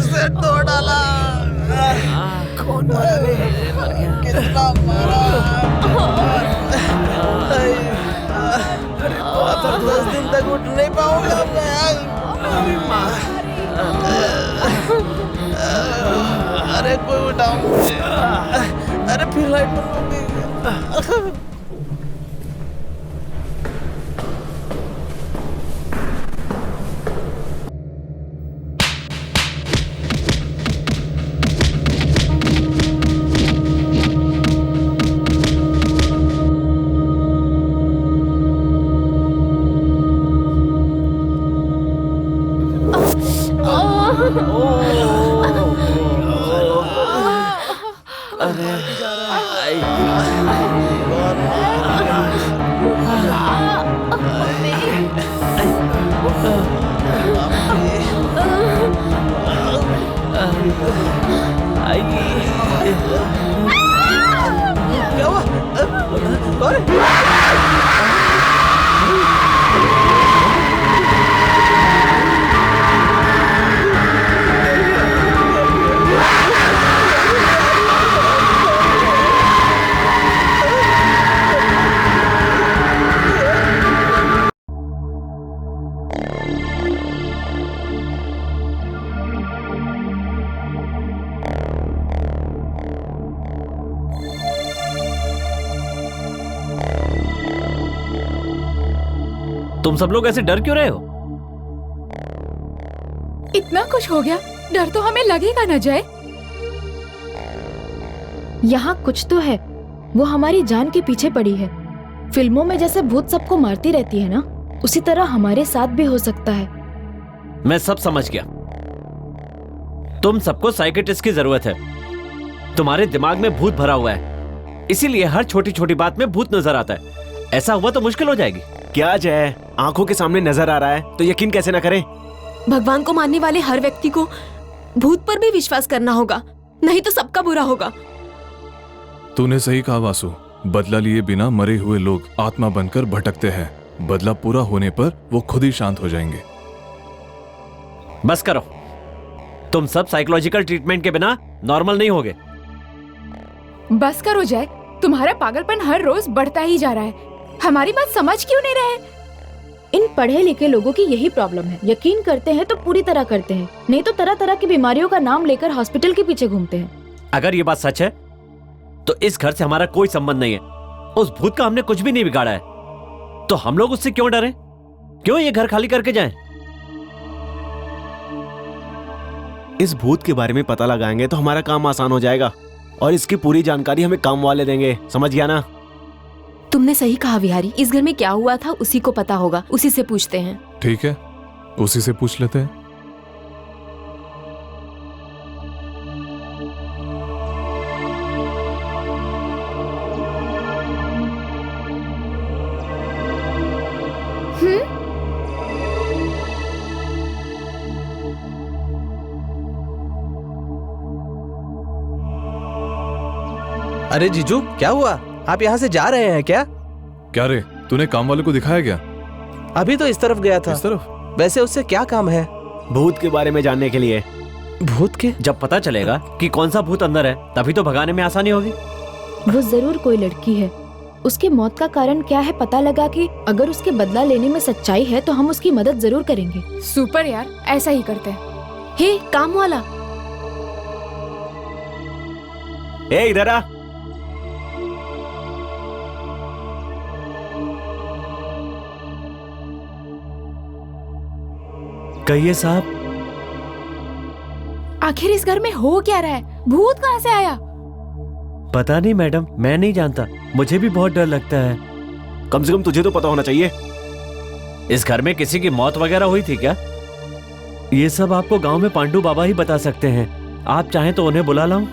फिर से तोड़ डाला। कौन मारा रे? कितना मारा। तो 10 दिन तक उठ नहीं पाऊंगा मैं। अरे कोई उठाओ मुझे। अरे फिर लाइट बंद हो गई। क्या हुआ? तुम सब लोग ऐसे डर क्यों रहे हो? इतना कुछ हो गया, डर तो हमें लगेगा ना जय। यहाँ कुछ तो है, वो हमारी जान के पीछे पड़ी है। फिल्मों में जैसे भूत सबको मारती रहती है ना, उसी तरह हमारे साथ भी हो सकता है। मैं सब समझ गया। तुम सबको साइकियाट्रिस्ट की जरूरत है। तुम्हारे दिमाग में भूत भरा हुआ है, इसीलिए हर छोटी छोटी बात में भूत नजर आता है। ऐसा हुआ तो मुश्किल हो जाएगी। क्या जय, आंखों के सामने नजर आ रहा है तो यकीन कैसे ना करें? भगवान को मानने वाले हर व्यक्ति को भूत पर भी विश्वास करना होगा, नहीं तो सबका बुरा होगा। तूने सही कहा वासु। बदला लिए बिना मरे हुए लोग आत्मा बनकर भटकते हैं। बदला पूरा होने पर वो खुद ही शांत हो जाएंगे। बस करो, तुम सब साइकोलॉजिकल ट्रीटमेंट के बिना नॉर्मल नहीं होगे। बस करो जय, तुम्हारा पागलपन हर रोज बढ़ता ही जा रहा है। हमारी बात समझ क्यों नहीं रहे? इन पढ़े लिखे लोगों की यही प्रॉब्लम है। यकीन करते हैं तो पूरी तरह करते हैं, नहीं तो तरह तरह की बीमारियों का नाम लेकर हॉस्पिटल के पीछे घूमते हैं। अगर ये बात सच है तो इस घर से हमारा कोई संबंध नहीं है। उस भूत का हमने कुछ भी नहीं बिगाड़ा है, तो हम लोग उससे क्यों डरें? क्यों ये घर खाली करके जाएं? इस भूत के बारे में पता लगाएंगे तो हमारा काम आसान हो जाएगा और इसकी पूरी जानकारी हमें काम वाले देंगे। समझ गया ना? तुमने सही कहा विहारी, इस घर में क्या हुआ था उसी को पता होगा, उसी से पूछते हैं। ठीक है, उसी से पूछ लेते हैं। अरे जीजू, क्या हुआ? आप यहाँ से जा रहे हैं क्या? क्या रे, तूने काम वाले को दिखाया क्या? अभी तो इस तरफ गया था। इस तरफ? वैसे उससे क्या काम है? भूत के बारे में जानने के लिए। भूत के? जब पता चलेगा कि कौन सा भूत अंदर है तभी तो भगाने में आसानी होगी। वो जरूर कोई लड़की है। उसके मौत का कारण क्या है पता लगा कि अगर उसके बदला लेने में सच्चाई है तो हम उसकी मदद जरूर करेंगे। सुपर यार, ऐसा ही करते हैं। हे काम वाला, ए इधर आ। कहिए साहब। आखिर इस घर में हो क्या रहा है? भूत कहाँ से आया? पता नहीं मैडम, मैं नहीं जानता। मुझे भी बहुत डर लगता है। कम से कम तुझे तो पता होना चाहिए। इस घर में किसी की मौत वगैरह हुई थी क्या? ये सब आपको गांव में पांडू बाबा ही बता सकते हैं। आप चाहें तो उन्हें बुला लाऊं?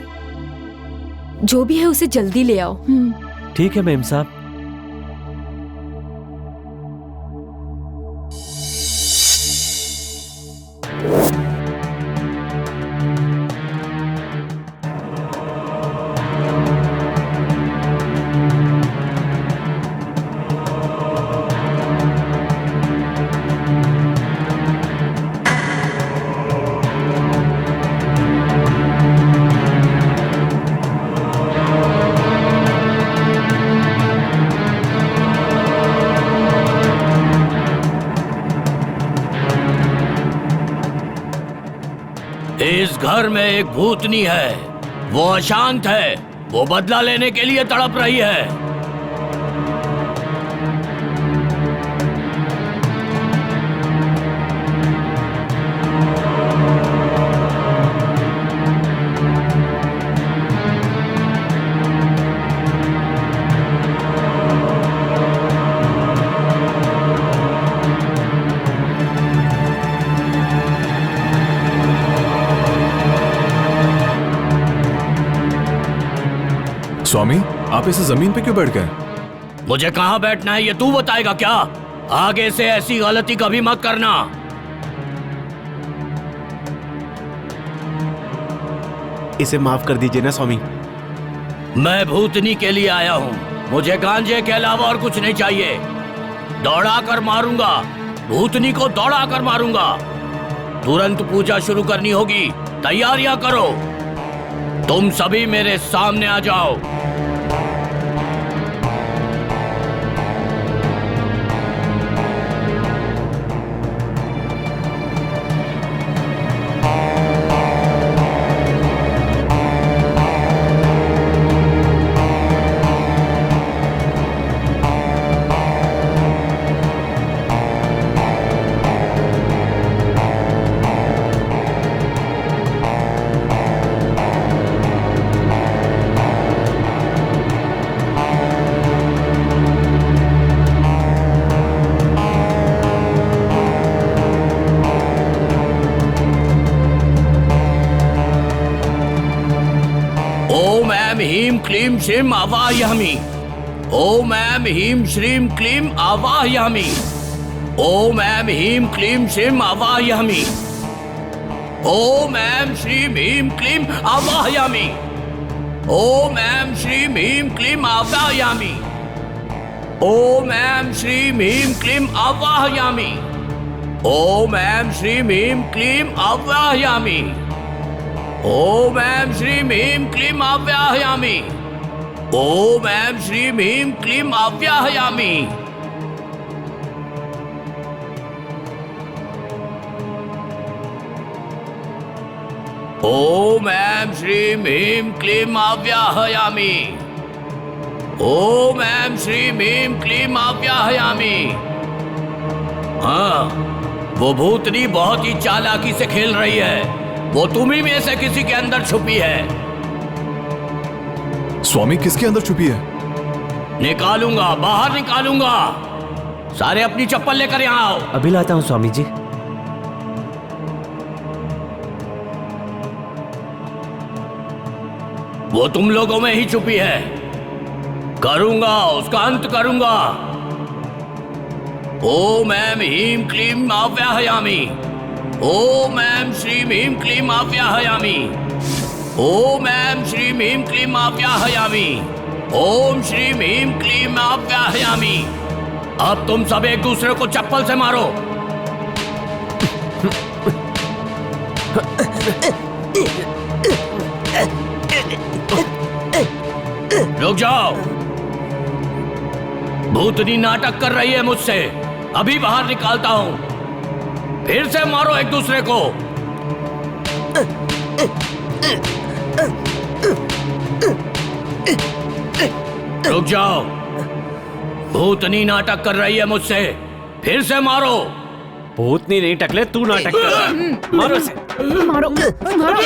जो भी है उसे जल्दी ले आओ। ठीक है मेम साहब। इस घर में एक भूतनी है, वो अशांत है, वो बदला लेने के लिए तड़प रही है। स्वामी, आप इसे जमीन पे क्यों बैठ गए? मुझे कहाँ बैठना है ये तू बताएगा क्या? आगे से ऐसी गलती कभी मत करना। इसे माफ कर दीजिए ना स्वामी। मैं भूतनी के लिए आया हूँ, मुझे गांजे के अलावा और कुछ नहीं चाहिए। दौड़ा कर मारूंगा, भूतनी को दौड़ा कर मारूंगा। तुरंत पूजा शुरू करनी होगी, तैयारियां करो। तुम सभी मेरे सामने आ जाओ। क्लीम श्रीम आवाहयामि। ओम ऐं ह्रीं श्रीं क्लीं आवाहयामि। ओम ऐं ह्रीं क्लीं श्रीं आवाहयामि। ओम ऐं श्रीं ह्रीं क्लीं आवाहयामि। ओम ऐं श्रीं ह्रीं क्लीं आवाहयामि। ओम ऐं श्रीं ह्रीं क्लीं आवाहयामि। ओम ऐं श्रीं ह्रीं क्लीं आवाहयामि। ओम ऐं श्रीं ह्रीं क्लीं आवाहयामि। ओम ऐं श्रीं ह्रीं क्लीं आवाहयामि। ओम ऐं श्रीं ह्रीं क्लीं आवाहयामि। ओम ऐं श्रीं ह्रीं क्लीं आवाहयामि। हाँ, वो भूतनी बहुत ही चालाकी से खेल रही है। वो तुम्ही में से किसी के अंदर छुपी है। स्वामी, किसके अंदर छुपी है? निकालूंगा, बाहर निकालूंगा। सारे अपनी चप्पल लेकर यहाँ आओ। अभी लाता हूँ स्वामी जी। वो तुम लोगों में ही छुपी है। करूंगा, उसका अंत करूंगा। ओम ऐं ह्रीं क्लीं आवाहयामि। ओम ऐं श्रीं ह्रीं क्लीं आवाहयामि। ओम ऐं श्रीं ह्रीं क्लीं आवाहयामि। ओम श्रीं ह्रीं क्लीं आवाहयामि। अब तुम सब एक दूसरे को चप्पल से मारो। रुक जाओ। भूतनी नाटक कर रही है मुझसे। अभी बाहर निकालता हूं। फिर से मारो एक दूसरे को। रुक जाओ। भूतनी नाटक कर रही है मुझसे। फिर से मारो। भूतनी नहीं टकले, तू नाटक कर। मारो से। मारो मारो।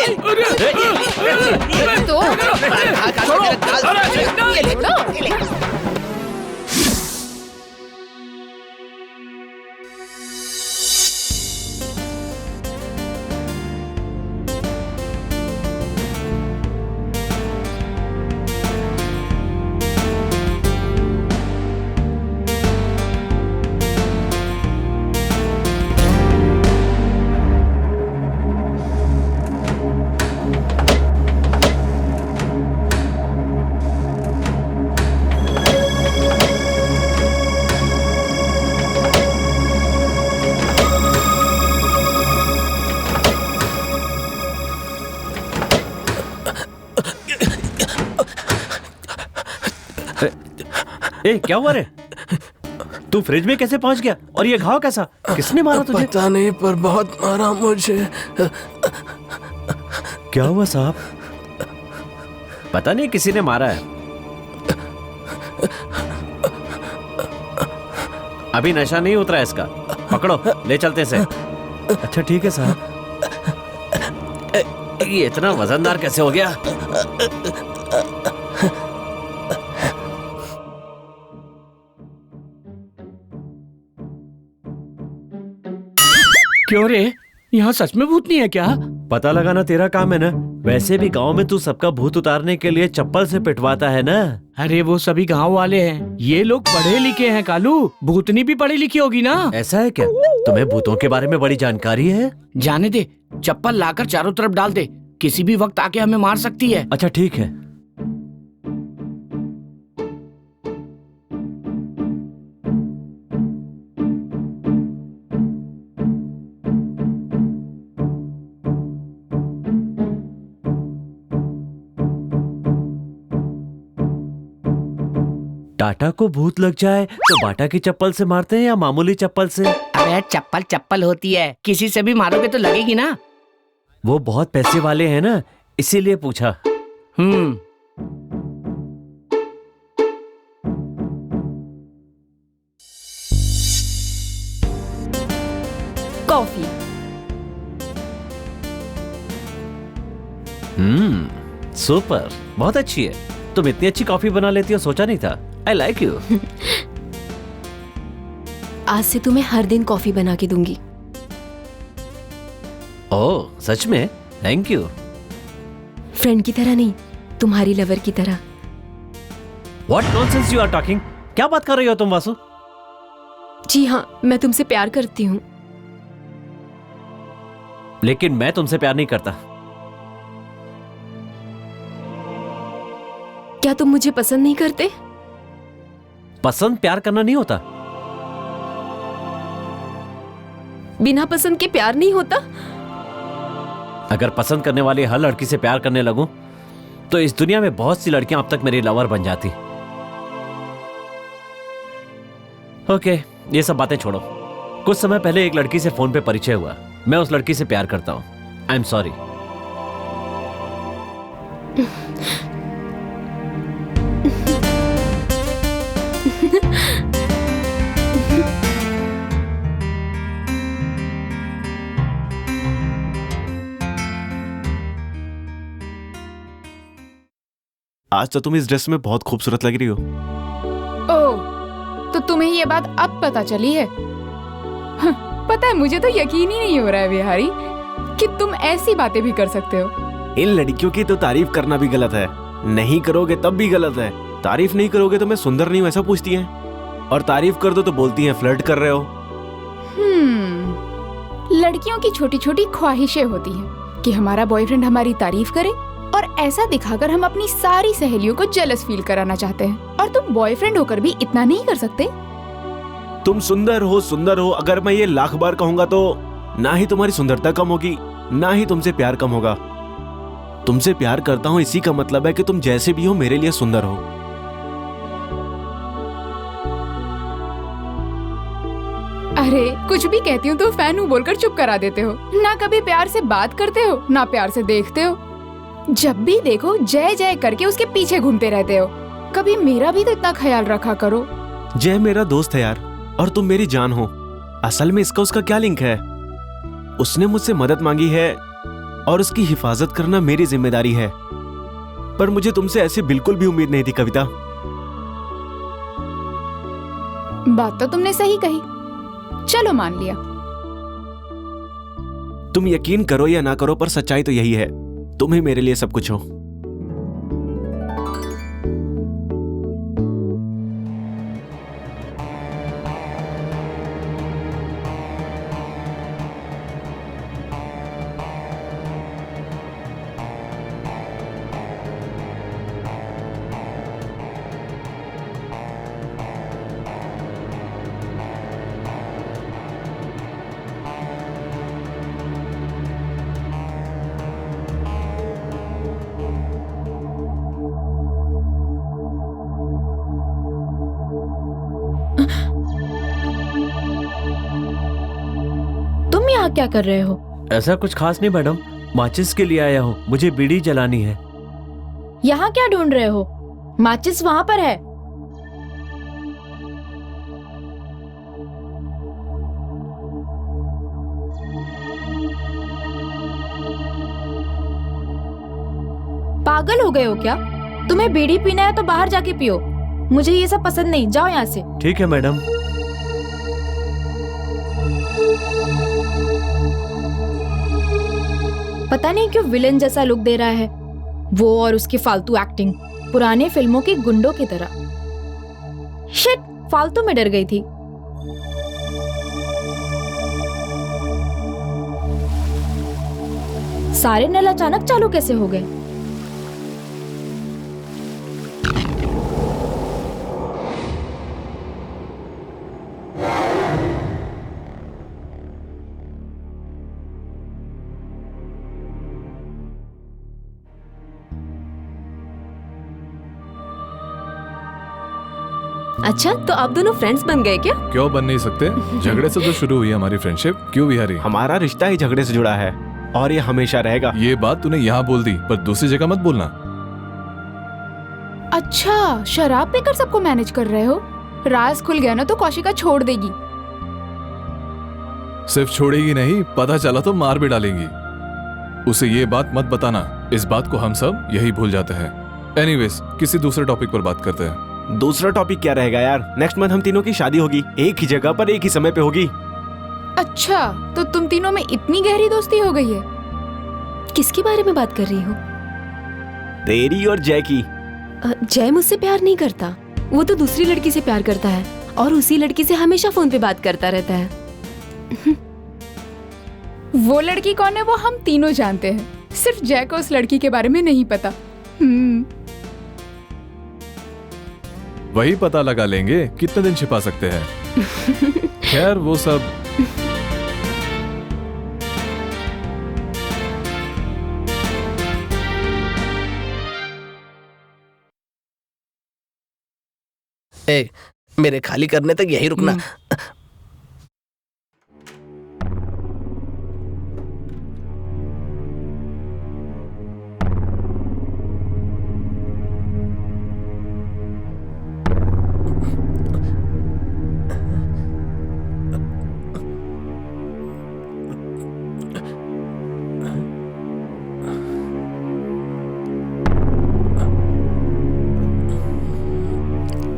ए, क्या हुआ रे? तू फ्रिज में कैसे पहुंच गया? और ये घाव कैसा? किसने मारा तुझे? पता नहीं, पर बहुत मारा मुझे। क्या हुआ साहब? पता नहीं किसी ने मारा है। अभी नशा नहीं उतरा है इसका, पकड़ो ले चलते से। अच्छा ठीक है साहब। ये इतना वजनदार कैसे हो गया? क्यों रे, यहाँ सच में भूत नहीं है क्या? पता लगाना तेरा काम है ना। वैसे भी गांव में तू सबका भूत उतारने के लिए चप्पल से पिटवाता है ना। अरे वो सभी गांव वाले हैं, ये लोग पढ़े लिखे हैं कालू। भूतनी भी पढ़ी लिखी होगी ना। ऐसा है क्या? तुम्हें भूतों के बारे में बड़ी जानकारी है? जाने दे, चप्पल लाकर चारों तरफ डाल दे, किसी भी वक्त आके हमें मार सकती है। अच्छा ठीक है। टाटा को भूत लग जाए तो बाटा की चप्पल से मारते हैं या मामूली चप्पल से? अरे चप्पल चप्पल होती है, किसी से भी मारोगे तो लगेगी ना। वो बहुत पैसे वाले हैं ना, इसीलिए पूछा। कॉफी। सुपर, बहुत अच्छी है। तुम इतनी अच्छी कॉफी बना लेती हो सोचा नहीं था। I like you. आज से तुम्हें हर दिन कॉफी बना के दूंगी। ओह सच में? Thank you. फ्रेंड की तरह नहीं, तुम्हारी लवर की तरह। What nonsense you are talking? क्या बात कर रही हो तुम वासु? जी हाँ, मैं तुमसे प्यार करती हूँ। लेकिन मैं तुमसे प्यार नहीं करता। क्या तुम मुझे पसंद नहीं करते? पसंद प्यार करना नहीं होता। बिना पसंद के प्यार नहीं होता? अगर पसंद करने वाली हर लड़की से प्यार करने लगूं, तो इस दुनिया में बहुत सी लड़कियां अब तक मेरी लवर बन जाती। ओके, ये सब बातें छोड़ो। कुछ समय पहले एक लड़की से फोन पे परिचय हुआ। मैं उस लड़की से प्यार करता हूं। I am sorry. आज तो तुम इस ड्रेस में बहुत खूबसूरत लग रही हो। ओह, तो तुम्हें ये बात अब पता चली है? पता है, मुझे तो यकीन ही नहीं हो रहा है बिहारी कि तुम ऐसी बातें भी कर सकते हो। इन लड़कियों की तो तारीफ करना भी गलत है, नहीं करोगे तब भी गलत है। तारीफ नहीं करोगे तो मैं सुंदर नहीं हूं ऐसा पूछती हैं, और तारीफ कर दो तो बोलती हैं फ्लर्ट कर रहे हो। लड़कियों की छोटी छोटी ख्वाहिशें होती हैं कि हमारा बॉयफ्रेंड हमारी तारीफ करे, और ऐसा दिखाकर हम अपनी सारी सहेलियों को जेलस फील कराना चाहते हैं। और तुम बॉयफ्रेंड होकर भी इतना नहीं कर सकते? तुम सुंदर हो, अगर मैं ये लाख बार कहूंगा तो ना ही तुम्हारी सुंदरता कम होगी, ना ही तुमसे प्यार कम होगा। तुमसे प्यार करता हूं इसी का मतलब है कि तुम जैसे भी हो मेरे लिए सुंदर हो। अरे कुछ भी कहती हूँ तो फैन हूँ बोलकर चुप करा देते हो। ना कभी प्यार से बात करते हो, ना प्यार से देखते हो। जब भी देखो जय जय करके उसके पीछे घूमते रहते हो। कभी मेरा भी तो इतना ख्याल रखा करो। जय मेरा दोस्त है यार, और तुम मेरी जान हो। असल में इसका उसका क्या लिंक है? उसने मुझसे मदद मांगी है और उसकी हिफाजत करना मेरी जिम्मेदारी है। पर मुझे तुमसे ऐसी बिल्कुल भी उम्मीद नहीं थी कविता। बात तो तुमने सही कही, चलो मान लिया। तुम यकीन करो या ना करो, पर सच्चाई तो यही है, तुम ही मेरे लिए सब कुछ हो। तुम यहाँ क्या कर रहे हो? ऐसा कुछ खास नहीं मैडम, माचिस के लिए आया हूँ, मुझे बीड़ी जलानी है। यहाँ क्या ढूंढ रहे हो? माचिस वहाँ पर है। पागल हो गए हो क्या? तुम्हें बीड़ी पीना है तो बाहर जाके पियो, मुझे ये सब पसंद नहीं। जाओ यहाँ से। ठीक है मैडम। पता नहीं क्यों विलेन जैसा लुक दे रहा है वो, और उसकी फालतू एक्टिंग पुराने फिल्मों के गुंडों की तरह। शिट, फालतू में डर गई थी। सारे नल अचानक चालू कैसे हो गए? अच्छा, तो आप दोनों फ्रेंड्स बन गए क्या? क्यों बन नहीं सकते? झगड़े से तो शुरू हुई हमारी फ्रेंडशिप। क्यों बिहारी? हमारा रिश्ता ही झगड़े से जुड़ा है और ये हमेशा रहेगा। ये बात तूने यहाँ बोल दी, पर दूसरी जगह मत बोलना। अच्छा, शराब पीकर सबको मैनेज कर रहे हो? राज खुल गया ना तो कौशिका छोड़ देगी। सिर्फ छोड़ेगी नहीं, पता चला तो मार भी डालेंगी। उसे ये बात मत बताना, इस बात को हम सब यही भूल जाते हैं। एनीवेज, किसी दूसरे टॉपिक पर बात करते हैं। दूसरा टॉपिक क्या रहेगा यार? नेक्स्ट मंथ हम तीनों की शादी होगी, एक ही जगह पर एक ही समय पे होगी। अच्छा, तो तुम तीनों में इतनी गहरी दोस्ती हो गई है? किसके बारे में बात कर रही हो? तेरी और जय की। जय मुझसे प्यार नहीं करता, वो तो दूसरी लड़की से प्यार करता है और उसी लड़की से हमेशा फोन पे बात करता रहता है। वो लड़की कौन है वो हम तीनों जानते हैं, सिर्फ जय को उस लड़की के बारे में नहीं पता। वही पता लगा लेंगे, कितने दिन छिपा सकते हैं। खैर वो सब। ए, मेरे खाली करने तक यही रुकना।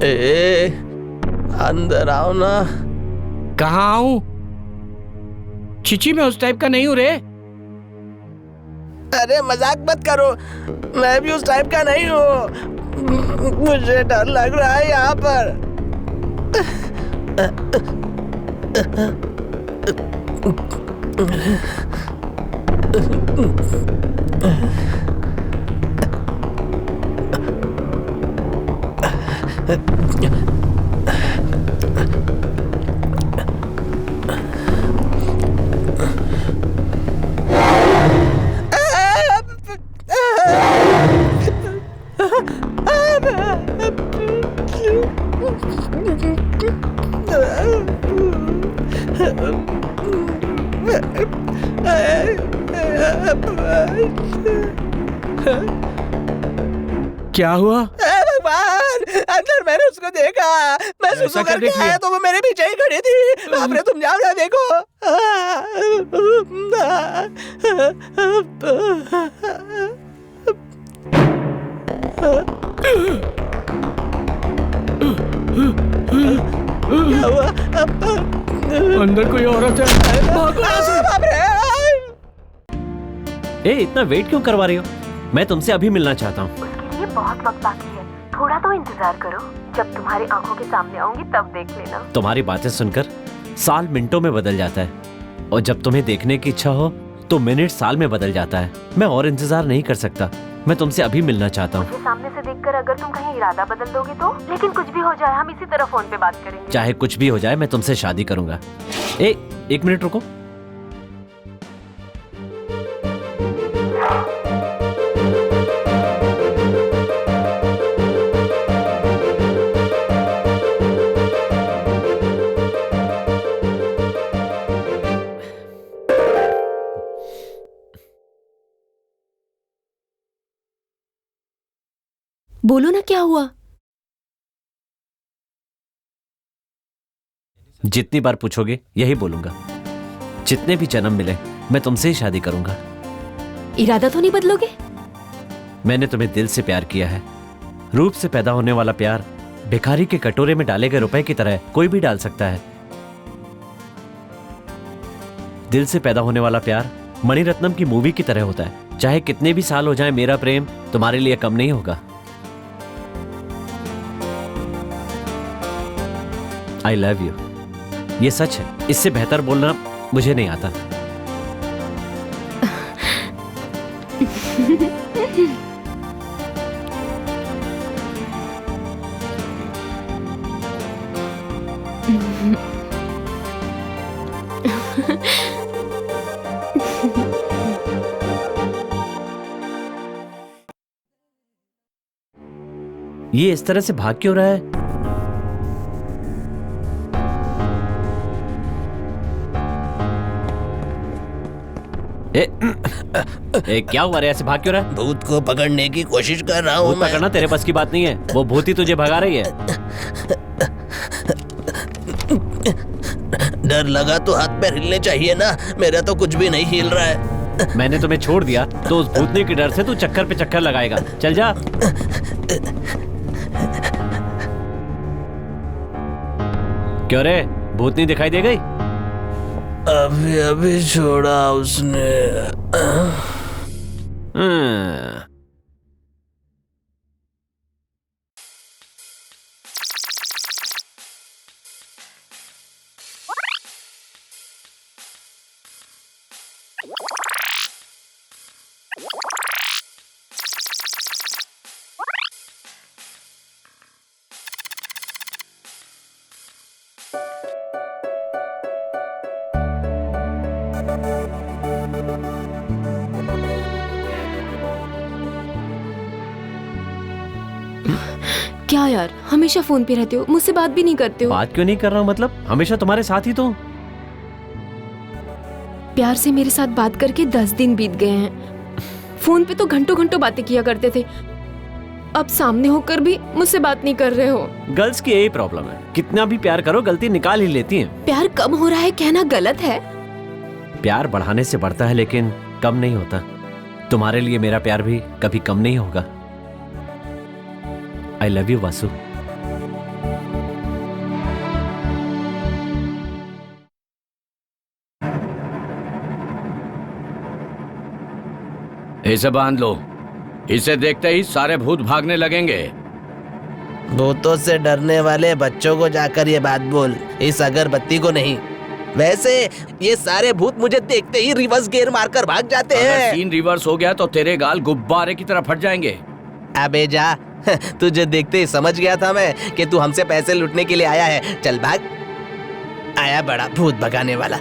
ए, अंदर आओ ना। कहाँ आऊं? चिची, मैं उस टाइप का नहीं हूँ रे। अरे मजाक मत करो, मैं भी उस टाइप का नहीं हूँ। मुझे डर लग रहा है यहाँ पर। क्या हुआ? भगवान, अंदर मैंने उसको देखा। मैं सुसु करके आया तो वो मेरे पीछे ही खड़ी थी। बाप रे, तुम जाओ ना, देखो। क्या हुआ? अंदर कोई औरत है। भागो यहाँ से। बाप रे। ए, इतना वेट क्यों करवा रही हो? मैं तुमसे अभी मिलना चाहता हूँ। उसके लिए बहुत वक्त बाकी है, थोड़ा तो इंतजार करो। जब तुम्हारी आंखों के सामने आऊंगी तब देख लेना। तुम्हारी बातें सुनकर साल मिनटों में बदल जाता है, और जब तुम्हें देखने की इच्छा हो तो मिनट साल में बदल जाता है। मैं और इंतजार नहीं कर सकता, मैं तुमसे अभी मिलना चाहता हूँ। मुझे सामने से देखकर अगर तुम कहीं इरादा बदल दोगे तो? लेकिन कुछ भी हो जाए हम इसी तरह फोन पे बात करेंगे। चाहे कुछ भी हो जाए, मैं तुमसे शादी करूंगा। एक मिनट रुको। बोलो ना क्या हुआ। जितनी बार पूछोगे यही बोलूंगा। जितने भी जन्म मिले मैं तुमसे ही शादी करूंगा। इरादा तो नहीं बदलोगे? मैंने तुम्हें दिल से प्यार किया है। रूप से पैदा होने वाला प्यार भिखारी के कटोरे में डाले गए रुपए की तरह कोई भी डाल सकता है। दिल से पैदा होने वाला प्यार मणिरत्नम की मूवी की तरह होता है। चाहे कितने भी साल हो जाए, मेरा प्रेम तुम्हारे लिए कम नहीं होगा। आई लव यू। ये सच है, इससे बेहतर बोलना मुझे नहीं आता। ये इस तरह से भाग क्यों रहा है? क्या हुआ रे, ऐसे भाग क्यों रहा है? भूत को पकड़ने की कोशिश कर रहा हूँ भूत पकड़ना तेरे बस की बात नहीं है। वो भूत ही तुझे भगा रही है। डर लगा तो हाथ पैर हिलने चाहिए ना। मेरा तो कुछ भी नहीं हिल रहा है। मैंने तुम्हें छोड़ दिया तो उस भूतनी के डर से तू चक्कर पे चक्कर लगाएगा। चल जा। क्यों रे, भूतनी दिखाई दे गई? अभी अभी छोड़ा उसने। क्या यार, हमेशा फोन पे रहते हो, मुझसे बात भी नहीं करते हो। बात क्यों नहीं कर रहा हूँ? मतलब हमेशा तुम्हारे साथ ही तो। प्यार से मेरे साथ बात करके 10 दिन बीत गए हैं। फोन पे तो घंटों घंटों बातें किया करते थे, अब सामने होकर भी मुझसे बात नहीं कर रहे हो। गर्ल्स की यही प्रॉब्लम है, कितना भी प्यार करो गलती निकाल ही लेती हैं। प्यार कम हो रहा है कहना गलत है। प्यार बढ़ाने से बढ़ता है लेकिन कम नहीं होता। तुम्हारे लिए मेरा प्यार भी कभी कम नहीं होगा। आई लव यू वासु। इसे बांध लो। इसे देखते ही सारे भूत भागने लगेंगे। भूतों से डरने वाले बच्चों को जाकर ये बात बोल, इस अगरबत्ती को नहीं। वैसे ये सारे भूत मुझे देखते ही रिवर्स गियर मारकर भाग जाते अगर हैं। सीन रिवर्स हो गया तो तेरे गाल गुब्बारे की तरह फट जाएंगे। अबे जा, तुझे देखते ही समझ गया था मैं कि तू हमसे पैसे लूटने के लिए आया है। चल भाग। आया बड़ा भूत भगाने वाला।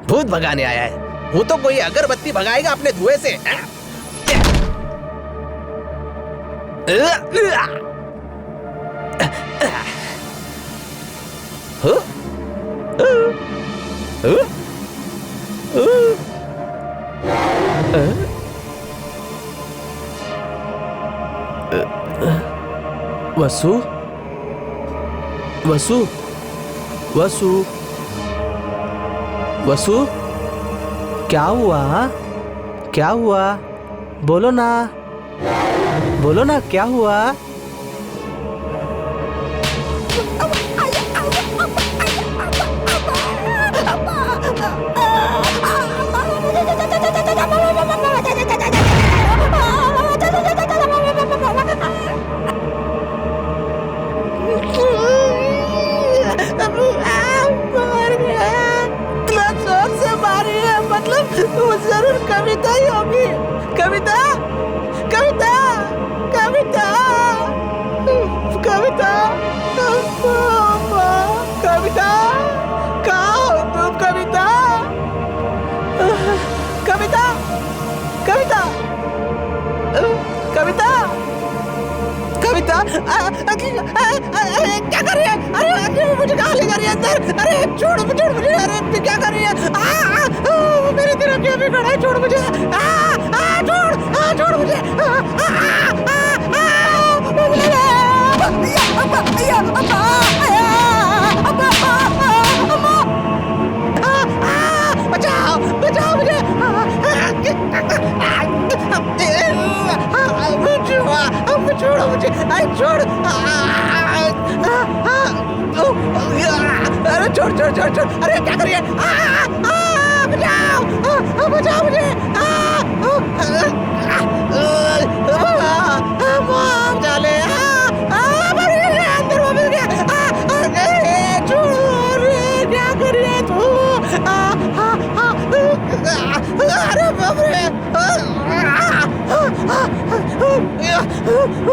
भूत भगाने आया है। वो तो कोई अगरबत्ती भगाएगा अपने धुएं से। वसु, वसु, वसु, वसु, क्या हुआ? क्या हुआ? बोलो ना, बोलो ना, क्या हुआ? वो जरूर कविता ही होगी। कविता, कविता, कविता, कविता, कविता, कहाँ हो तुम? कविता, कविता, कविता, कविता, कविता, क्या कर रही है? अरे मुझे कहाँ ले जा रही है अंदर? अरे छोड़ मुझे, अरे क्या कर रही है? मेरी तरफ क्यों भी खड़ा है? छोड़ो छोड़ छोड़ छोड़ छोड़, अरे क्या करिए, बचाओ, बचाओ मुझे, चाले अंदर वो मिल गया, छोड़, क्या करिए तू, अरे बाप रे,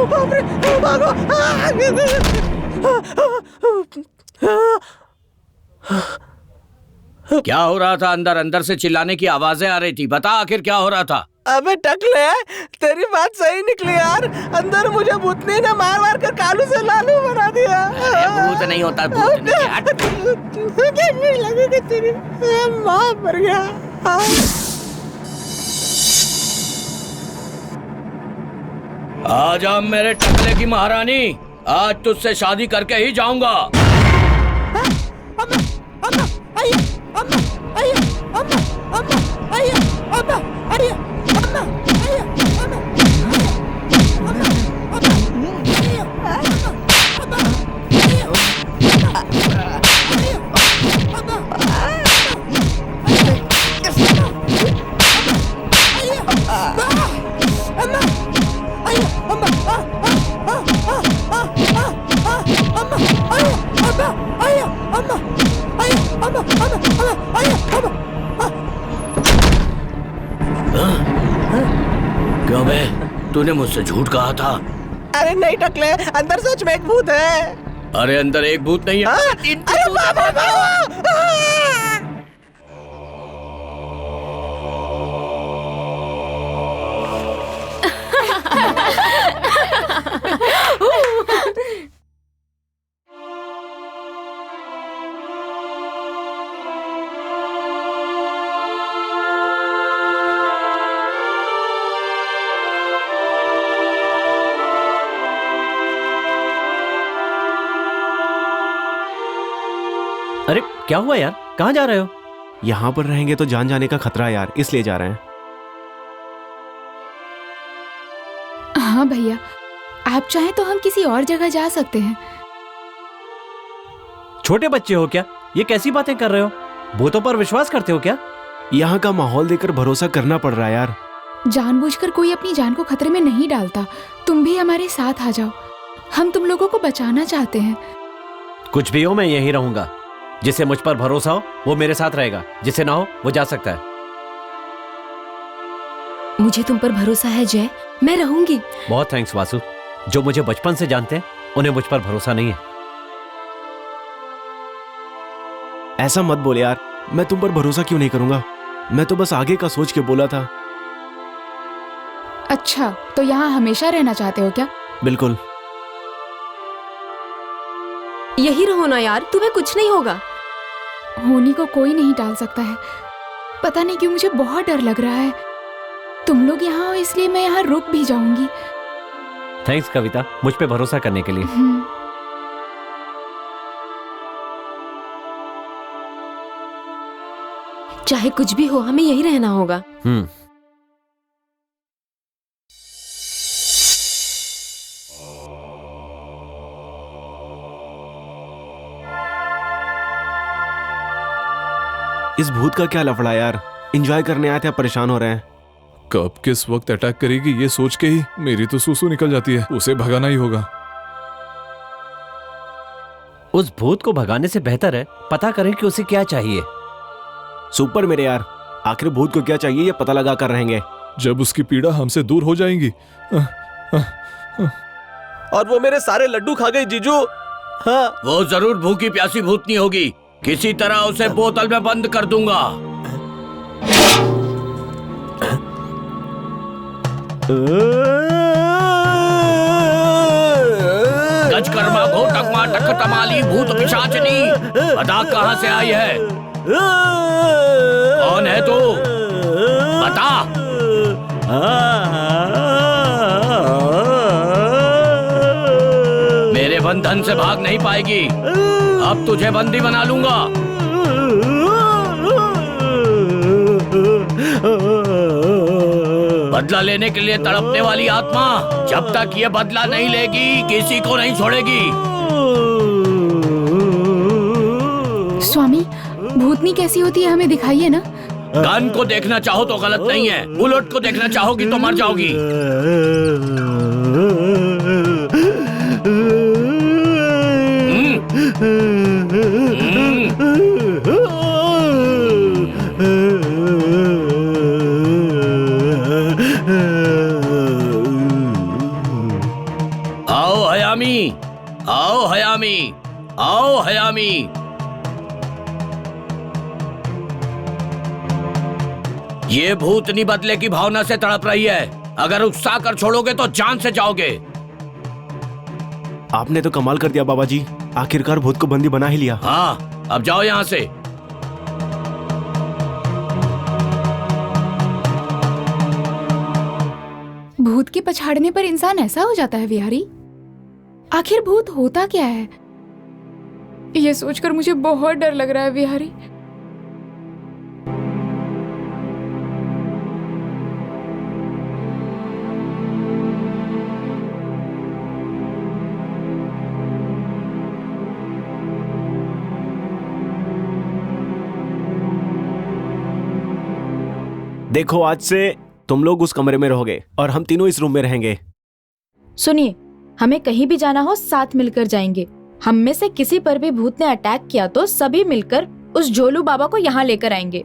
बाप रे, भागो, क्या हो रहा था? अंदर अंदर से चिल्लाने की आवाजें आ रही थी, बता आखिर क्या हो रहा था? अबे टकले, तेरी बात सही निकली यार, अंदर मुझे भूतनी ने मार मार कर कालू से लालू बना दिया। भूत नहीं होता, भूत नहीं, लगी कि तेरी माँ मर गया। आज मेरे टकले की महारानी, आज तुझसे शादी करके ही जाऊंगा। क्यों बे, तूने मुझसे झूठ कहा था? अरे नहीं टकले, अंदर सच में एक भूत है। अरे अंदर एक भूत नहीं है, अरे बाबा, अरे क्या हुआ यार, कहाँ जा रहे हो? यहाँ पर रहेंगे तो जान जाने का खतरा है यार, इसलिए जा रहे हैं। हाँ भैया, आप चाहें तो हम किसी और जगह जा सकते हैं। छोटे बच्चे हो क्या? ये कैसी बातें कर रहे हो? भूतों पर विश्वास करते हो क्या? यहाँ का माहौल देखकर भरोसा करना पड़ रहा है यार। जानबूझकर कोई अपनी जान को खतरे में नहीं डालता। तुम भी हमारे साथ आ जाओ, हम तुम लोगों को बचाना चाहते हैं। कुछ भी हो, मैं यहीं रहूंगा। जिसे मुझ पर भरोसा हो वो मेरे साथ रहेगा, जिसे ना हो वो जा सकता है। मुझे तुम पर भरोसा है जय, मैं रहूंगी। बहुत थैंक्स वासु। जो मुझे बचपन से जानते हैं उन्हें मुझ पर भरोसा नहीं है। ऐसा मत बोल यार, मैं तुम पर भरोसा क्यों नहीं करूंगा? मैं तो बस आगे का सोच के बोला था। अच्छा, तो यहाँ हमेशा रहना चाहते हो क्या? बिल्कुल। यही रहो ना यार, तुम्हें कुछ नहीं होगा। होनी को कोई नहीं टाल सकता है। पता नहीं क्यों मुझे बहुत डर लग रहा है। तुम लोग यहाँ हो इसलिए मैं यहाँ रुक भी जाऊंगी। थैंक्स कविता, मुझ पे भरोसा करने के लिए। चाहे कुछ भी हो, हमें यही रहना होगा। इस भूत का क्या लफड़ा यार, एंजॉय करने आए थे, परेशान हो रहे हैं। कब किस वक्त अटैक करेगी ये सोच के ही मेरी तो सूसू निकल जाती है। उसे भगाना ही होगा। उस भूत को भगाने से बेहतर है पता करें कि उसे क्या चाहिए। सुपर मेरे यार, आखिर भूत को क्या चाहिए ये पता लगा कर रहेंगे। जब उसकी पीड़ा हमसे दूर हो जाएंगी। और वो मेरे सारे लड्डू खा गई जीजू। हाँ, वो जरूर भूखी प्यासी भूतनी होगी। किसी तरह उसे बोतल में बंद कर दूंगा। गजकर्मा घोटकमा टक तमाली भूत पिशाचनी, बता कहां से आई है? कौन है तू? बता। मेरे बंधन से भाग नहीं पाएगी। अब तुझे बंदी बना लूंगा। बदला लेने के लिए तड़पने वाली आत्मा जब तक ये बदला नहीं लेगी किसी को नहीं छोड़ेगी। स्वामी, भूतनी कैसी होती है हमें दिखाइए ना। गन को देखना चाहो तो गलत नहीं है, बुलेट को देखना चाहोगी तो मर जाओगी। आओ हयामी, आओ हयामी, आओ हयामी। ये भूतनी बदले की भावना से तड़प रही है, अगर उकसा कर छोड़ोगे तो जान से जाओगे। आपने तो कमाल कर दिया बाबा जी, आखिरकार भूत को बंदी बना ही लिया। हाँ, अब जाओ यहां से। भूत के पछाड़ने पर इंसान ऐसा हो जाता है विहारी? आखिर भूत होता क्या है? ये सोचकर मुझे बहुत डर लग रहा है विहारी। देखो, आज से तुम लोग उस कमरे में रहोगे और हम तीनों इस रूम में रहेंगे। सुनिए, हमें कहीं भी जाना हो साथ मिलकर जाएंगे। हम में से किसी पर भी भूत ने अटैक किया तो सभी मिलकर उस झोलू बाबा को यहाँ लेकर आएंगे।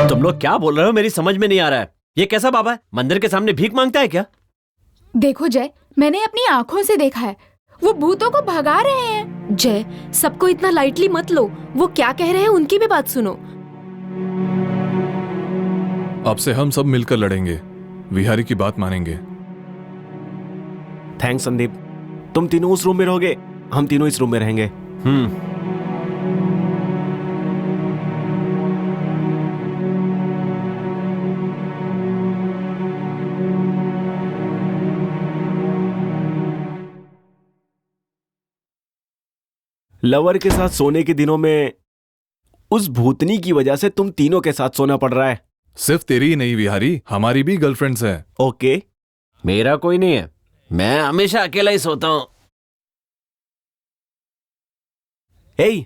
तुम लोग क्या बोल रहे हो? मेरी समझ में नहीं आ रहा है। ये कैसा बाबा है? मंदिर के सामने भीख मांगता है क्या? देखो जय, मैंने अपनी आंखों से देखा है, वो भूतों को भगा रहे हैं। जय, सबको इतना लाइटली मत लो, वो क्या कह रहे हैं उनकी भी बात सुनो। अब से हम सब मिलकर लड़ेंगे, विहारी की बात मानेंगे। थैंक्स संदीप, तुम तीनों उस रूम में रहोगे, हम तीनों इस रूम में रहेंगे। लवर के साथ सोने के दिनों में उस भूतनी की वजह से तुम तीनों के साथ सोना पड़ रहा है। सिर्फ तेरी ही नहीं विहारी, हमारी भी गर्लफ्रेंड्स हैं। ओके, मेरा कोई नहीं है, मैं हमेशा अकेला ही सोता हूँ।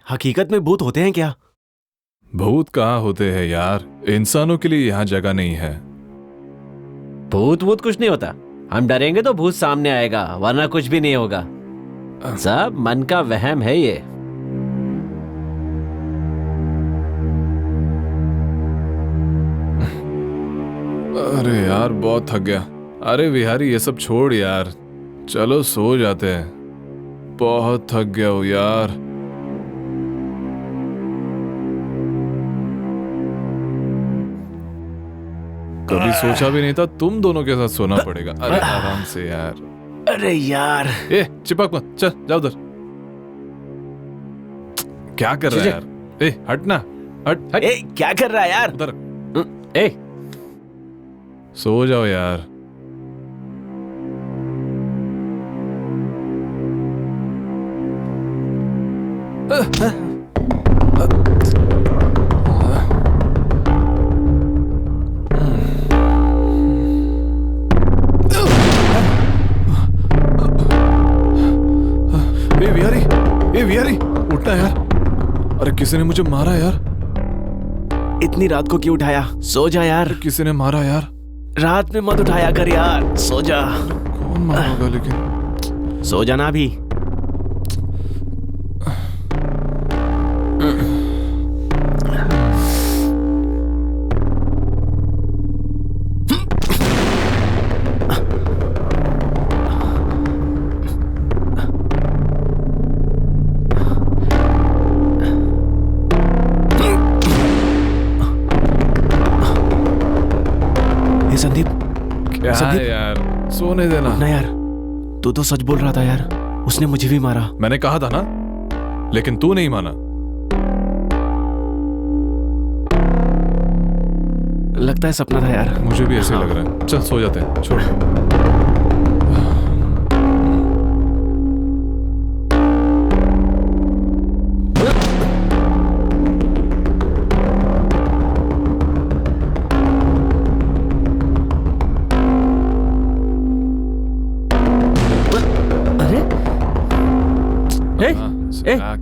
हकीकत में भूत होते हैं क्या? भूत कहाँ होते हैं यार, इंसानों के लिए यहाँ जगह नहीं है। भूत कुछ नहीं होता, हम डरेंगे तो भूत सामने आएगा, वरना कुछ भी नहीं होगा। सब मन का वहम है ये। अरे यार बहुत थक गया। अरे विहारी ये सब छोड़ यार, चलो सो जाते हैं, बहुत थक गया हूँ यार। कभी सोचा भी नहीं था तुम दोनों के साथ सोना पड़ेगा। अरे आराम से यार। अरे यार, चिपक मत, चल जाओ उधर। क्या कर रहा है यार? हट ना, हट। क्या कर रहा है यार? उधर सो जाओ यार। विहारी उठना यार। अरे किसी ने मुझे मारा यार। इतनी रात को क्यों उठाया? सो जा यार। किसी ने मारा यार। रात में मत उठाया कर यार, सो जा। कौन मारा होगा लेकिन? सो जाना भी। संदीप, क्या है यार, सोने देना ना यार। तू तो सच बोल रहा था यार, उसने मुझे भी मारा। मैंने कहा था ना, लेकिन तू नहीं माना। लगता है सपना था यार। मुझे भी ऐसे लग रहा है। चल सो जाते हैं, छोड़।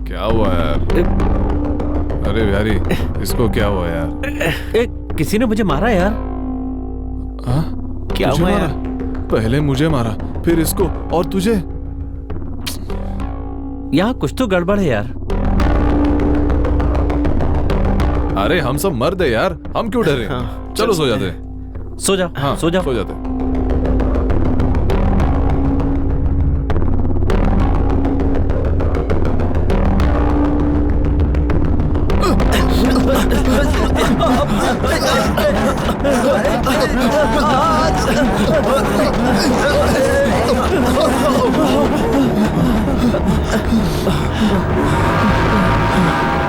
क्या हुआ यार? अरे बिहारी, इसको क्या हुआ यार? किसी ने मुझे मारा यार। हाँ? क्या तुझे हुआ मारा? यार? पहले मुझे मारा, फिर इसको, और तुझे। यहाँ कुछ तो गड़बड़ है यार। अरे हम सब मर्द है यार, हम क्यों डरे? हाँ, चलो सो जाते। सो जा, हाँ सो जा। सो जाते।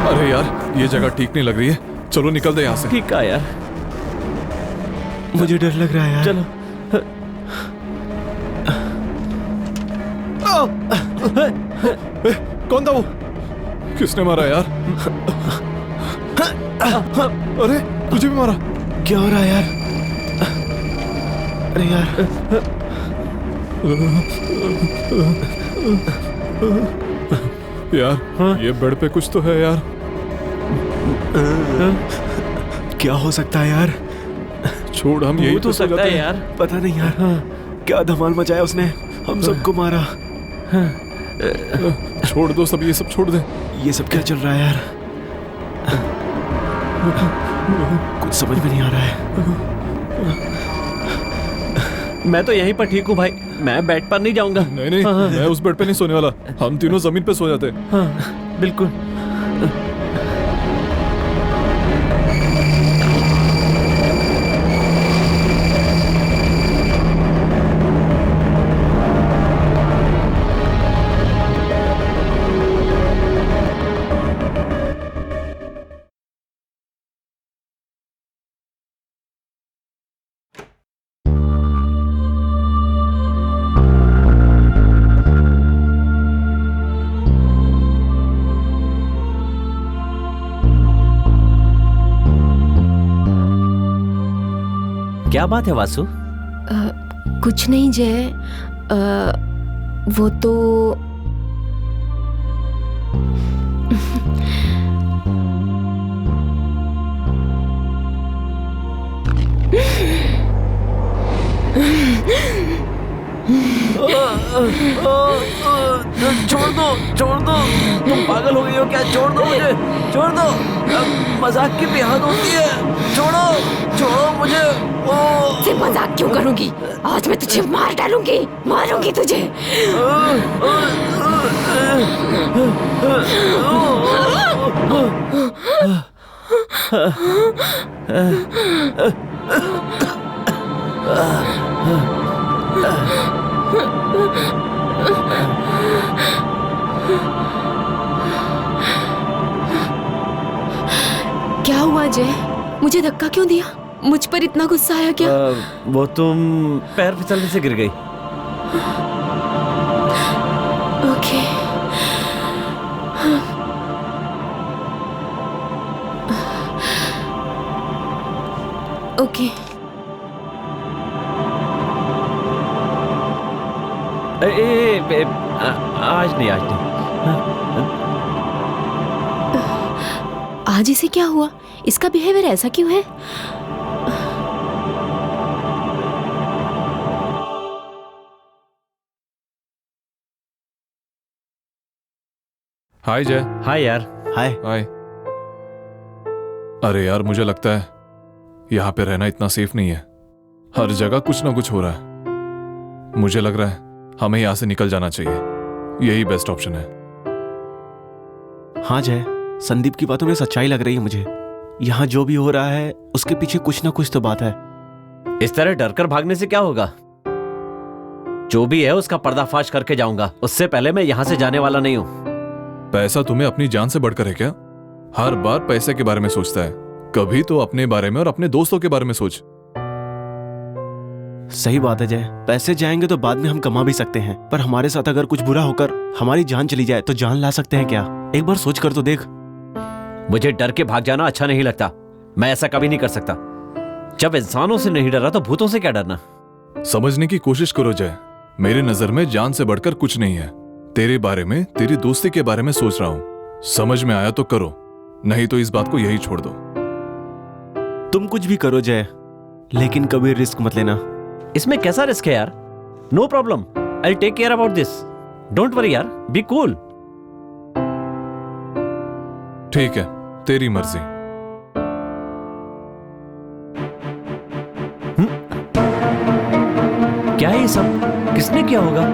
अरे यार, ये जगह ठीक नहीं लग रही है, चलो निकलते यहाँ से। ठीक है यार, मुझे डर लग रहा है यार। चलो। कौन था वो? किसने मारा यार? अरे तुझे भी मारा? क्या हो रहा है यार? अरे यार, यार ये बेड पे कुछ तो है यार। क्या हो सकता है यार? छोड़, हम यही भूत हो तो सो सकता जाते है हैं। यार। पता नहीं यार, क्या धमाल मचाया उसने, हम सबको मारा। छोड़ दो सब, ये सब छोड़ दे। ये सब क्या चल रहा है यार? कुछ समझ में नहीं आ रहा है। मैं तो यहीं पर ठीक हूँ भाई, मैं बेड पर नहीं जाऊंगा। नहीं नहीं, मैं उस बेड पे नहीं सोने वाला, हम तीनों जमीन पे सो जाते। हाँ, बिल्कुल। क्या बात है वासु? कुछ नहीं जय, वो तो छोड़ दो, तुम पागल हो गई हो क्या? छोड़ दो मुझे, छोड़ दो। मजाक की भी हद होती है। छोड़ो मुझे। से मजाक क्यों करूंगी? आज मैं तुझे मार डालूंगी, मारूंगी तुझे। क्या हुआ जय? मुझे धक्का क्यों दिया? मुझ पर इतना गुस्सा आया क्या? वो तुम पैर फिसलने से गिर गई। ओके। ओके। आज नहीं। आज इसे क्या हुआ? इसका बिहेवियर ऐसा क्यों है? हाय जय। हाय यार। हाय। हाय। अरे यार, मुझे लगता है यहाँ पे रहना इतना सेफ नहीं है, हर जगह कुछ ना कुछ हो रहा है। मुझे लग रहा है हमें यहाँ से निकल जाना चाहिए, यही बेस्ट ऑप्शन है। हाँ जय, संदीप की बातों में सच्चाई लग रही है मुझे। यहाँ जो भी हो रहा है उसके पीछे कुछ ना कुछ तो बात है। इस तरह डर कर भागने से क्या होगा? जो भी है उसका पर्दाफाश करके जाऊंगा, उससे पहले मैं यहाँ से जाने वाला नहीं हूँ। पैसा तुम्हें अपनी जान से बढ़कर है क्या? हर बार पैसे के बारे में सोचता है, कभी तो अपने बारे में और अपने दोस्तों के बारे में सोच। सही बात है जय, पैसे जाएंगे तो बाद में हम कमा भी सकते हैं, पर हमारे साथ अगर कुछ बुरा होकर हमारी जान चली जाए तो जान ला सकते हैं क्या? एक बार सोच कर तो देख। मुझे डर के भाग जाना अच्छा नहीं लगता, मैं ऐसा कभी नहीं कर सकता। जब इंसानों से नहीं डरा तो भूतों से क्या डरना? समझने की कोशिश करो जय, मेरे नजर में जान से बढ़कर कुछ नहीं है। तेरे बारे में, तेरी दोस्ती के बारे में सोच रहा हूँ। समझ में आया तो करो, नहीं तो इस बात को यही छोड़ दो। तुम कुछ भी करो जय, लेकिन कभी रिस्क मत लेना। इसमें कैसा रिस्क है यार? No problem, I take care about this, don't worry यार, बी कूल। ठीक है, तेरी मर्जी। क्या है ये सब? किसने किया होगा?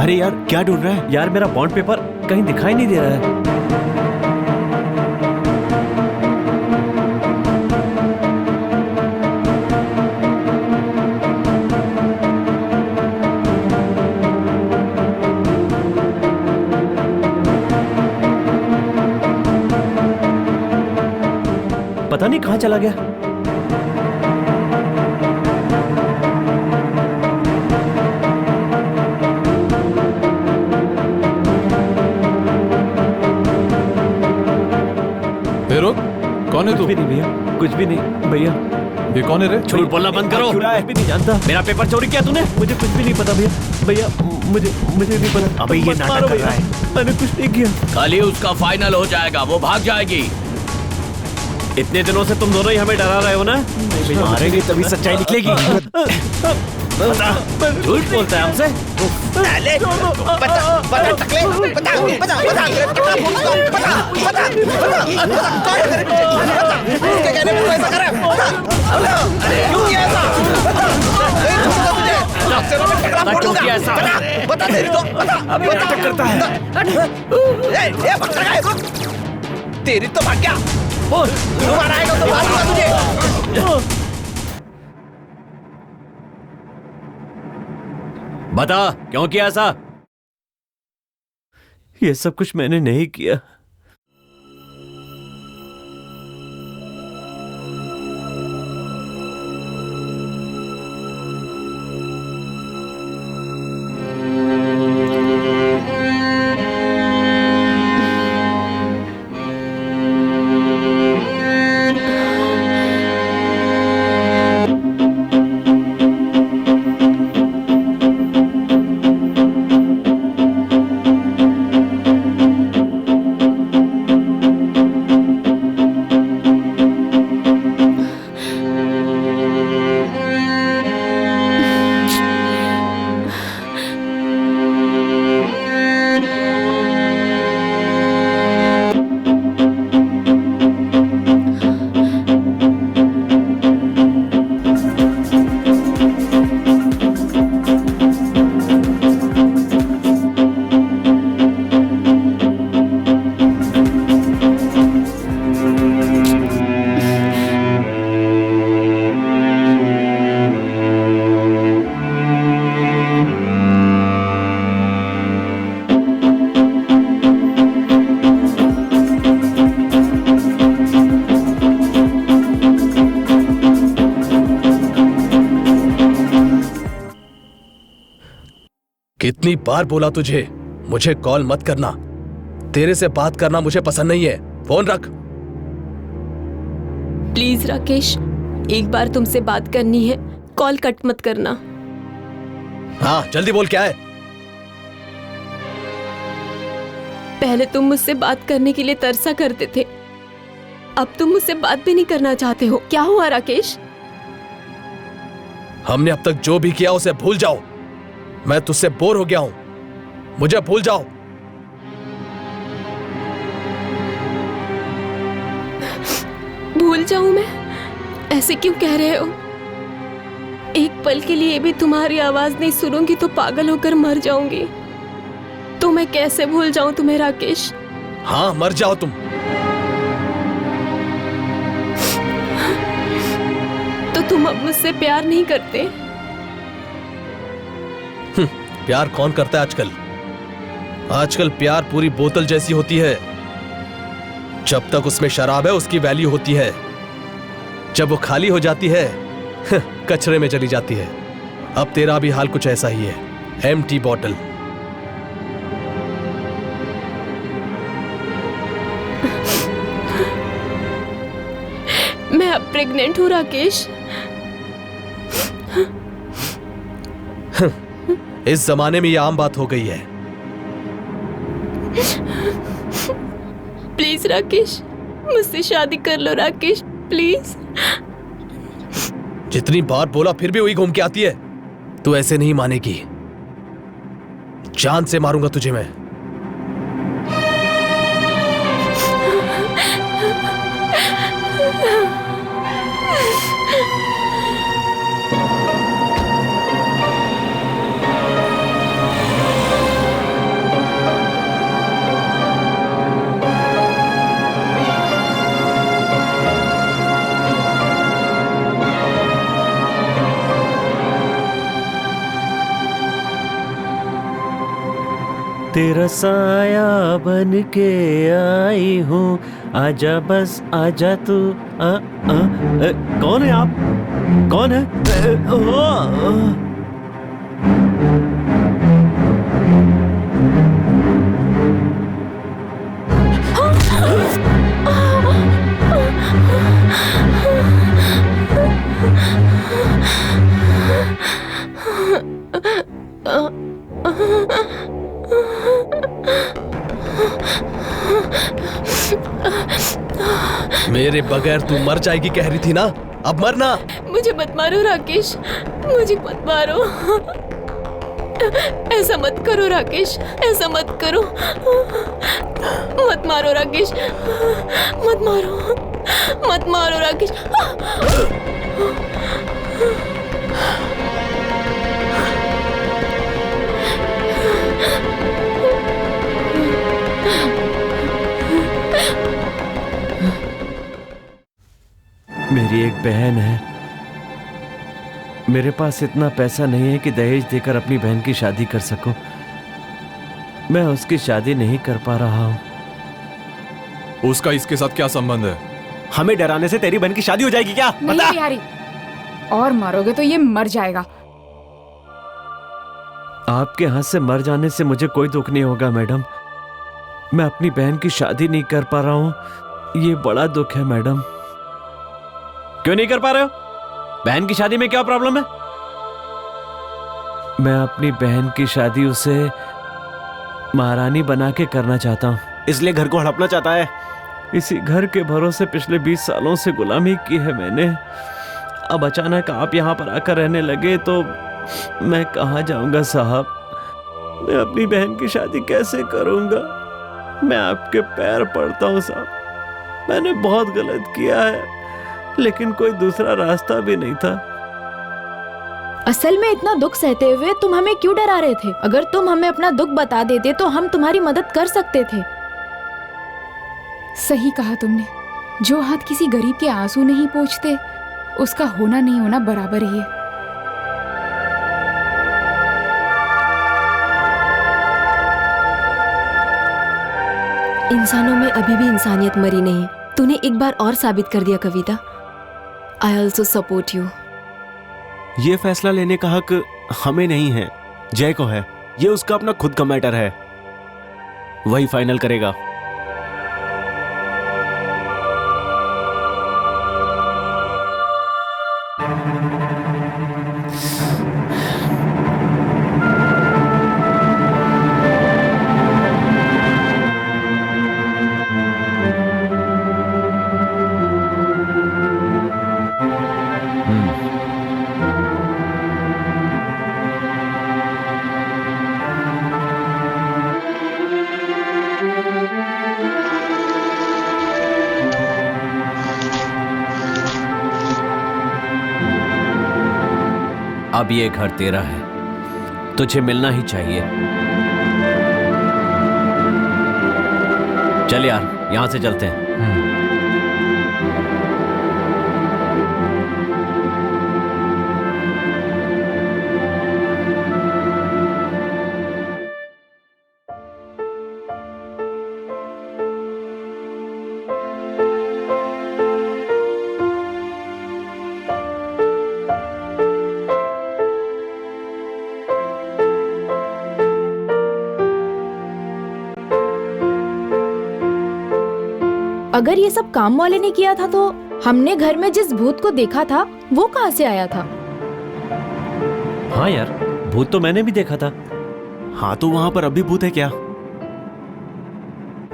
अरे यार, क्या ढूंढ रहा है? यार मेरा बॉन्ड पेपर कहीं दिखाई नहीं दे रहा है। पता नहीं कहां चला गया। कौन है तू? कुछ भी नहीं भैया, कुछ भी नहीं भैया। ये कौन है रे? झूठ बोलना बंद करो। कुछ भी नहीं जानता। मेरा पेपर चोरी किया तूने? मुझे कुछ भी नहीं पता भैया। भैया मुझे नहीं पता। अबे ये नाटक कर रहा है। मैंने कुछ नहीं किया। कल ही उसका फाइनल हो जाएगा, वो भाग जाएगी। इतने दिनों से तुम दोनों ही हमें डरा रहे हो ना? मारेंगे तभी सच्चाई निकलेगी। झूठ बोलता है हमसे। क्यों किया ऐसा? बता तेरी तो अभी नाटक करता है। तेरी तो भाग गया। दोबारा आएगा तो मारूंगा तुझे। बता क्यों किया ऐसा? ये सब कुछ मैंने नहीं किया। कितनी बार बोला तुझे मुझे कॉल मत करना। तेरे से बात करना मुझे पसंद नहीं है। फोन रख। प्लीज राकेश, एक बार तुमसे बात करनी है, कॉल कट मत करना। हाँ जल्दी बोल, क्या है? पहले तुम मुझसे बात करने के लिए तरसा करते थे, अब तुम मुझसे बात भी नहीं करना चाहते हो। क्या हुआ राकेश? हमने अब तक जो भी किया उसे भूल जाओ। मैं तुझसे बोर हो गया हूं, मुझे भूल जाओ। भूल जाऊं मैं? ऐसे क्यों कह रहे हो? एक पल के लिए भी तुम्हारी आवाज नहीं सुनूंगी तो पागल होकर मर जाऊंगी। तो मैं कैसे भूल जाऊं तुम्हें राकेश? हाँ मर जाओ तुम। तो तुम अब मुझसे प्यार नहीं करते? प्यार कौन करता है आजकल? आजकल प्यार पूरी बोतल जैसी होती है। जब तक उसमें शराब है उसकी वैल्यू होती है, जब वो खाली हो जाती है कचरे में चली जाती है। अब तेरा भी हाल कुछ ऐसा ही है, एम्प्टी बॉटल। मैं अब प्रेग्नेंट हूँ राकेश। इस जमाने में ये आम बात हो गई है। प्लीज राकेश, मुझसे शादी कर लो राकेश, प्लीज। जितनी बार बोला फिर भी वही घूम के आती है। तू ऐसे नहीं मानेगी, जान से मारूंगा तुझे मैं। तेरा साया बन के आई हूँ, आजा बस आजा तू। कौन है आप? कौन है? मेरे बगैर तू मर जाएगी कह रही थी ना, अब मरना। मुझे मत मारो राकेश, मुझे मत मारो। ऐसा मत करो राकेश, ऐसा मत करो। मत मारो राकेश, मत मारो, मत मारो राकेश। मेरी एक बहन है, मेरे पास इतना पैसा नहीं है कि दहेज देकर अपनी बहन की शादी कर सकूं। मैं उसकी शादी नहीं कर पा रहा हूं। उसका इसके साथ क्या संबंध है? हमें डराने से तेरी बहन की शादी हो जाएगी क्या? नहीं बता। बिहारी, और मारोगे तो ये मर जाएगा। आपके हाथ से मर जाने से मुझे कोई दुख नहीं होगा मैडम। मैं अपनी बहन की शादी नहीं कर पा रहा हूं, ये बड़ा दुख है मैडम। क्यों नहीं कर पा रहे हो? बहन की शादी में क्या प्रॉब्लम है? मैं अपनी बहन की शादी उसे महारानी बना के करना चाहता हूं। इसलिए घर को हड़पना चाहता है? इसी घर के भरोसे पिछले 20 सालों से गुलामी की है मैंने। अब अचानक आप यहाँ पर आकर रहने लगे तो मैं कहाँ जाऊंगा साहब? मैं अपनी बहन की शादी कैसे करूंगा? मैं आपके पैर पड़ता हूँ साहब, मैंने बहुत गलत किया है, लेकिन कोई दूसरा रास्ता भी नहीं था। असल में इतना दुख सहते हुए तुम हमें क्यों डरा रहे थे? अगर तुम हमें अपना दुख बता देते तो हम तुम्हारी मदद कर सकते थे। सही कहा तुमने, जो हाथ किसी गरीब के आंसू नहीं पोंछते, उसका होना नहीं होना बराबर ही है। इंसानों में अभी भी इंसानियत मरी नहीं। तूने एक बार और साबित कर दिया Kavita. I also support you. ये फैसला लेने का हक हमें नहीं है, जय को है। ये उसका अपना खुद का मैटर है, वही फाइनल करेगा। अब ये घर तेरा है, तुझे मिलना ही चाहिए। चल यार, यहां से चलते हैं। अगर ये सब काम वाले ने किया था तो हमने घर में जिस भूत को देखा था वो कहाँ से आया था? हाँ यार, भूत तो मैंने भी देखा था। हाँ तो वहां पर अभी भूत है क्या?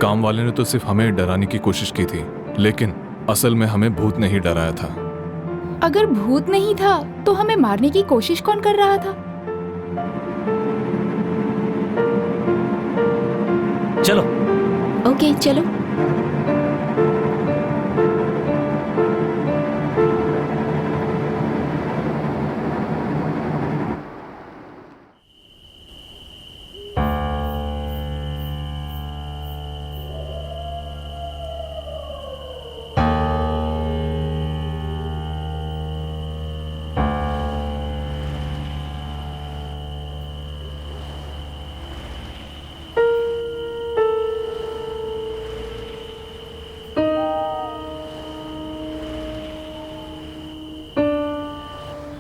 काम वाले ने तो सिर्फ हमें डराने की कोशिश की थी, लेकिन असल में हमें भूत ने ही डराया था। अगर भूत नहीं था तो हमें मारने की कोशिश कौन कर रहा था? चलो। ओके चलो।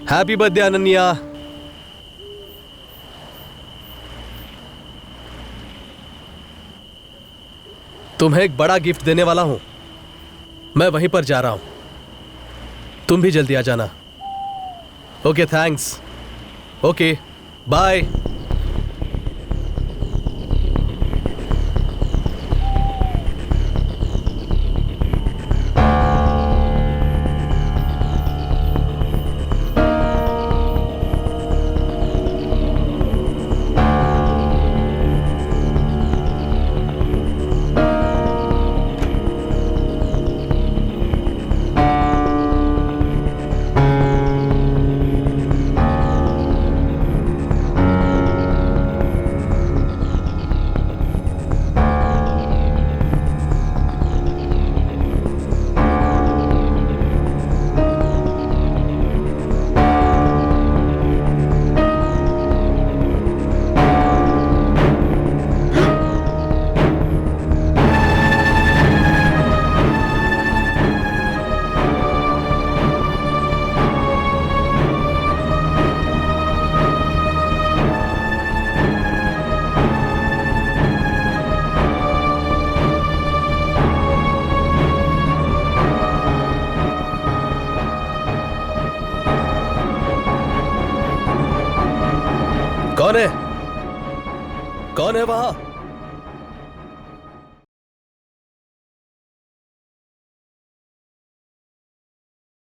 Happy birthday Ananya. तुम्हें एक बड़ा गिफ्ट देने वाला हूं। मैं वहीं पर जा रहा हूं, तुम भी जल्दी आ जाना। Okay thanks. Okay bye. कौन है? कौन है वहां?